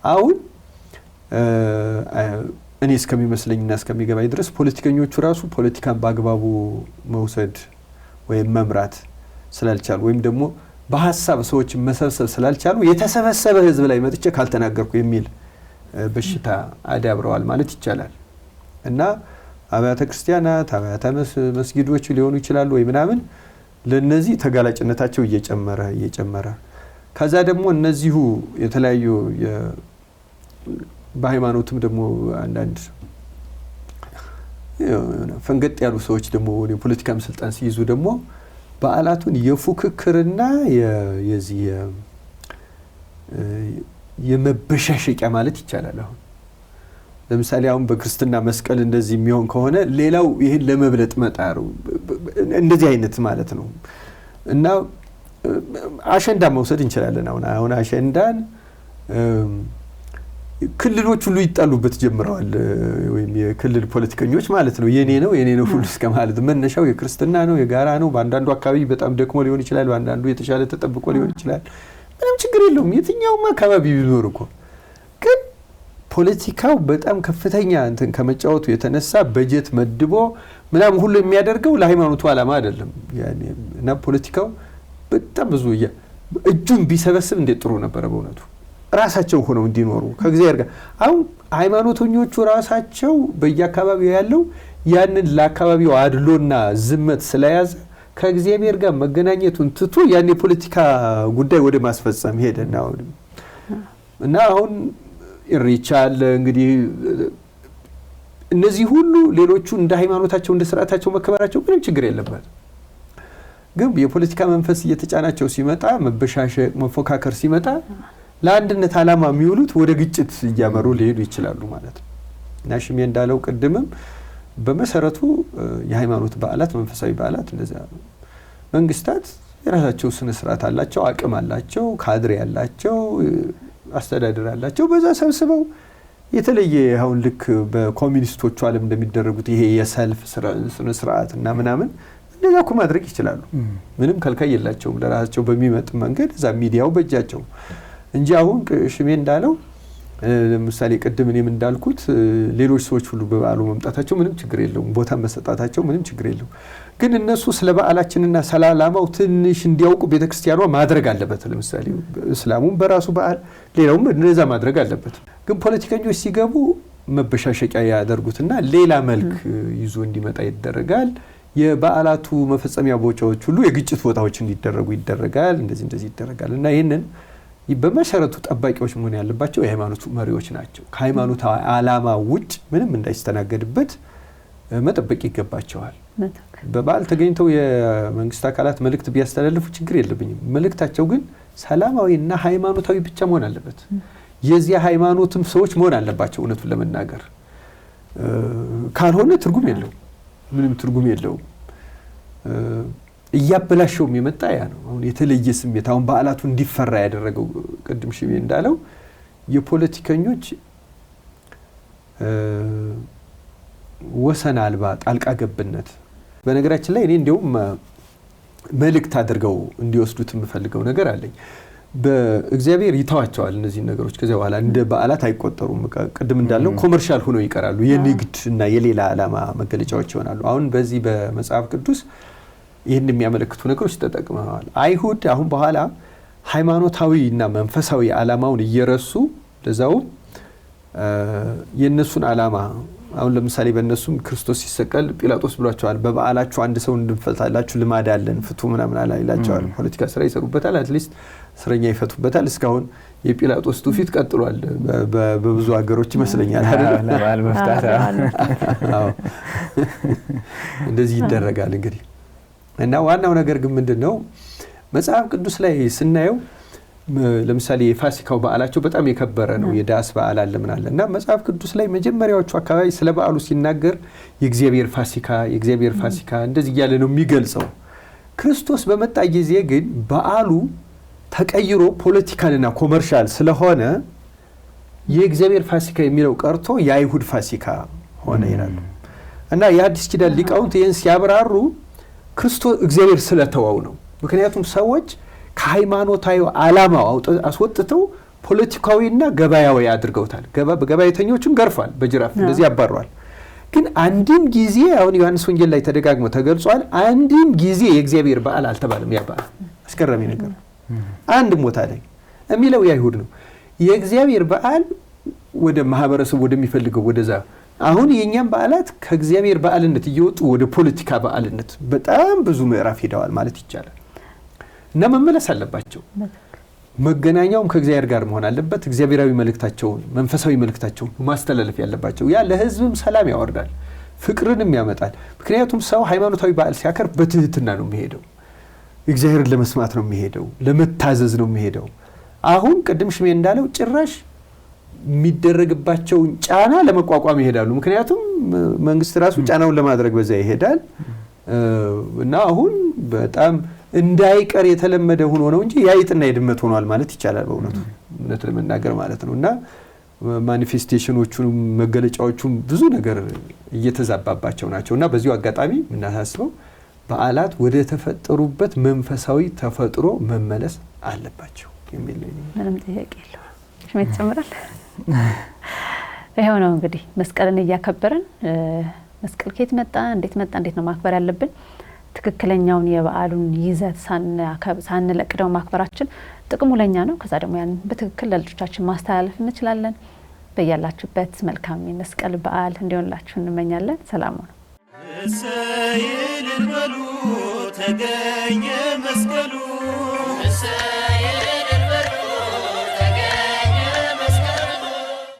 አሁን እኔ እስከሚመስለኝና እስከሚገባኝ ድረስ ፖለቲከኞቹ ራሱ ፖለቲካን በአግባቡ መውሰድ ወይም መምራት ስላልቻሉ ወይም ደግሞ በሐሳብ ሰዎች መሰብሰብ ስላልቻሉ የተሰበሰበ ህዝብ ላይ መጥቼ ካልተናገርኩ የሚል በሽታ አዳብረዋል ማለት ይቻላል። እና አብያተ ክርስቲያናት አብያተ መስጊዶች ሊሆኑ ይችላሉ ወይ ምናምን ለነዚህ ተጋላጭነታቸው እየጨመረ ከዛ ደግሞ እነዚሁ የተለያዩ በሃይማኖትም ደግሞ አንዳንድ ፈንገጥ ያሉ ሰዎች ደግሞ የፖለቲካም ስልጣን ሲይዙ ደግሞ በዓላቱን የፉክክርና የዚህ የመበሻሸቂያ ማለት ይቻላል። አሁን ለምሳሌ አሁን በክርስትና መስቀል እንደዚህ የሚሆን ከሆነ ሌላው ይሄን ለመብለጥ መጣሩ እንደዚህ አይነት ማለት ነው። እና አሸንዳ መውሰድ እንችላለን። አሁን አሸንዳን ክልሎች ሁሉ ይጣሉበት ጀምረዋል። ወይም የክልል ፖለቲከኞች ማለት ነው የኔ ነው ሁሉ እስከ ማለት መነሻው የክርስትና ነው የጋራ ነው። በአንዳንዱ አካባቢ በጣም ደክሞ ሊሆን ይችላል፣ በአንዳንዱ የተሻለ ተጠብቆ ሊሆን ይችላል። ምንም ችግር የለውም የትኛውም አካባቢ ቢኖር እኮ። ግን ፖለቲካው በጣም ከፍተኛ እንትን ከመጫወቱ የተነሳ በጀት መድቦ ምናምን ሁሉ የሚያደርገው ለሃይማኖቱ ዓላማ አይደለም። ያኔ እና ፖለቲካው በጣም ብዙ እጁን ቢሰበስብ እንዴት ጥሩ ነበር በእውነቱ ራሳቸው ሆነው እንዲኖሩ ከእግዚአብሔር ጋር። አሁን ሃይማኖተኞቹ ራሳቸው በየአካባቢው ያለው ያንን ለአካባቢው አድሎና ዝመት ስለያዘ ከእግዚአብሔር ጋር መገናኘቱን ትቶ ያን የፖለቲካ ጉዳይ ወደ ማስፈጸም ሄደና እና አሁን ኢሬቻ አለ እንግዲህ እነዚህ ሁሉ ሌሎቹ እንደ ሃይማኖታቸው እንደ ስርዓታቸው መከበራቸው ምንም ችግር የለበት። ግን የፖለቲካ መንፈስ እየተጫናቸው ሲመጣ መበሻሸቅ መፎካከር ሲመጣ ለአንድነት ዓላማ የሚውሉት ወደ ግጭት እያመሩ ሊሄዱ ይችላሉ ማለት ነው። እና ሽሜ እንዳለው ቅድምም በመሰረቱ የሃይማኖት በዓላት መንፈሳዊ በዓላት እንደዚያ ነው። መንግስታት የራሳቸው ስነ ስርዓት አላቸው፣ አቅም አላቸው፣ ካድሬ አላቸው፣ አስተዳደር አላቸው። በዛ ሰብስበው የተለየ አሁን ልክ በኮሚኒስቶቹ ዓለም እንደሚደረጉት ይሄ የሰልፍ ስነ ስርዓት እና ምናምን እንደዛ እኮ ማድረግ ይችላሉ። ምንም ከልካይ የላቸውም። ለራሳቸው በሚመጥ መንገድ እዛ ሚዲያው በእጃቸው እንጂ አሁን ሽሜ እንዳለው ለምሳሌ ቅድም እኔም እንዳልኩት ሌሎች ሰዎች ሁሉ በበዓሉ መምጣታቸው ምንም ችግር የለውም፣ ቦታ መሰጣታቸው ምንም ችግር የለውም። ግን እነሱ ስለ በዓላችንና ስለ ዓላማው ትንሽ እንዲያውቁ ቤተክርስቲያኗ ማድረግ አለበት። ለምሳሌ እስላሙም በራሱ በዓል ሌላውም እንደዛ ማድረግ አለበት። ግን ፖለቲከኞች ሲገቡ መበሻሸቂያ ያደርጉትና ሌላ መልክ ይዞ እንዲመጣ ይደረጋል። የበዓላቱ መፈጸሚያ ቦታዎች ሁሉ የግጭት ቦታዎች እንዲደረጉ ይደረጋል። እንደዚህ ይደረጋል እና ይሄንን በመሰረቱ ጠባቂዎች መሆን ያለባቸው የሃይማኖቱ መሪዎች ናቸው። ከሃይማኖታዊ ዓላማ ውጭ ምንም እንዳይስተናገድበት መጠበቅ ይገባቸዋል። በበዓል ተገኝተው የመንግስት አካላት መልእክት ቢያስተላልፉ ችግር የለብኝም። መልእክታቸው ግን ሰላማዊና ሃይማኖታዊ ብቻ መሆን አለበት። የዚያ ሃይማኖትም ሰዎች መሆን አለባቸው። እውነቱን ለመናገር ካልሆነ ትርጉም የለው፣ ምንም ትርጉም የለው። እያበላሸውም የመጣ ያ ነው። አሁን የተለየ ስሜት አሁን በዓላቱ እንዲፈራ ያደረገው ቅድም ሽቤ እንዳለው የፖለቲከኞች ወሰን አልባ ጣልቃ ገብነት። በነገራችን ላይ እኔ እንዲያውም መልእክት አድርገው እንዲወስዱት የምፈልገው ነገር አለኝ። በእግዚአብሔር ይተዋቸዋል እነዚህ ነገሮች። ከዚያ በኋላ እንደ በዓላት አይቆጠሩም። ቅድም እንዳለው ኮመርሻል ሆነው ይቀራሉ። የንግድ እና የሌላ ዓላማ መገለጫዎች ይሆናሉ። አሁን በዚህ በመጽሐፍ ቅዱስ ይህን የሚያመለክቱ ነገሮች ተጠቅመዋል። አይሁድ አሁን በኋላ ሃይማኖታዊ እና መንፈሳዊ ዓላማውን እየረሱ ለዛው የነሱን ዓላማ አሁን ለምሳሌ በእነሱም ክርስቶስ ሲሰቀል ጲላጦስ ብሏቸዋል፣ በበዓላችሁ አንድ ሰው እንድንፈልታላችሁ ልማድ አለን ፍቱ ምናምን አላይላቸዋል። ፖለቲካ ስራ ይሰሩበታል፣ አትሊስት እስረኛ ይፈቱበታል። እስካሁን የጲላጦስ ትውፊት ቀጥሏል በብዙ ሀገሮች ይመስለኛል አይደል? እንደዚህ ይደረጋል እንግዲህ። እና ዋናው ነገር ግን ምንድነው መጽሐፍ ቅዱስ ላይ ስናየው ለምሳሌ የፋሲካው በዓላቸው በጣም የከበረ ነው። የዳስ በዓል አለ ምን አለ እና መጽሐፍ ቅዱስ ላይ መጀመሪያዎቹ አካባቢ ስለ በዓሉ ሲናገር የእግዚአብሔር ፋሲካ እንደዚህ እያለ ነው የሚገልጸው። ክርስቶስ በመጣ ጊዜ ግን በዓሉ ተቀይሮ ፖለቲካልና ኮመርሻል ስለሆነ የእግዚአብሔር ፋሲካ የሚለው ቀርቶ የአይሁድ ፋሲካ ሆነ ይላሉ። እና የአዲስ ኪዳን ሊቃውንት ይህን ሲያብራሩ ክርስቶስ እግዚአብሔር ስለተወው ነው። ምክንያቱም ሰዎች ከሃይማኖታዊ ዓላማው አስወጥተው ፖለቲካዊና ገበያዊ አድርገውታል። ገበያተኞችን ገርፏል፣ በጅራፍ እንደዚህ ያባረዋል። ግን አንድም ጊዜ አሁን ዮሐንስ ወንጌል ላይ ተደጋግሞ ተገልጿል። አንድም ጊዜ የእግዚአብሔር በዓል አልተባለም። ያ በዓል አስገራሚ ነገር አንድም ቦታ ላይ የሚለው የአይሁድ ነው። የእግዚአብሔር በዓል ወደ ማህበረሰቡ ወደሚፈልገው ወደዛ አሁን የኛም በዓላት ከእግዚአብሔር በዓልነት እየወጡ ወደ ፖለቲካ በዓልነት በጣም ብዙ ምዕራፍ ሄደዋል ማለት ይቻላል። እና መመለስ አለባቸው። መገናኛውም ከእግዚአብሔር ጋር መሆን አለበት። እግዚአብሔራዊ መልእክታቸውን መንፈሳዊ መልእክታቸውን ማስተላለፍ ያለባቸው። ያ ለህዝብም ሰላም ያወርዳል፣ ፍቅርንም ያመጣል። ምክንያቱም ሰው ሃይማኖታዊ በዓል ሲያከር በትህትና ነው የሚሄደው፣ እግዚአብሔርን ለመስማት ነው የሚሄደው፣ ለመታዘዝ ነው የሚሄደው። አሁን ቅድም ሽሜ እንዳለው ጭራሽ የሚደረግባቸውን ጫና ለመቋቋም ይሄዳሉ። ምክንያቱም መንግስት ራሱ ጫናውን ለማድረግ በዛ ይሄዳል። እና አሁን በጣም እንዳይቀር የተለመደ ሆኖ ነው እንጂ ያይጥና የድመት ሆኗል ማለት ይቻላል በእውነት ለመናገር ማለት ነው። እና ማኒፌስቴሽኖቹም መገለጫዎቹም ብዙ ነገር እየተዛባባቸው ናቸው። እና በዚሁ አጋጣሚ የምናሳስበው በዓላት ወደ ተፈጠሩበት መንፈሳዊ ተፈጥሮ መመለስ አለባቸው የሚል
ምንም ጥያቄ የለውም። ሽሜት ጨምራል። ይሄው ነው እንግዲህ መስቀልን እያከበርን መስቀል ከየት መጣ እንዴት ነው ማክበር ያለብን? ትክክለኛውን የበዓሉን ይዘት ሳንለቅደው ማክበራችን ጥቅሙ ለኛ ነው። ከዛ ደግሞ ያን በትክክል ለልጆቻችን ማስተላለፍ እንችላለን። በያላችሁበት መልካም የመስቀል በዓል እንዲሆንላችሁ እንመኛለን። ሰላም ነው።
እሰይ እልል በሉ ተገኘ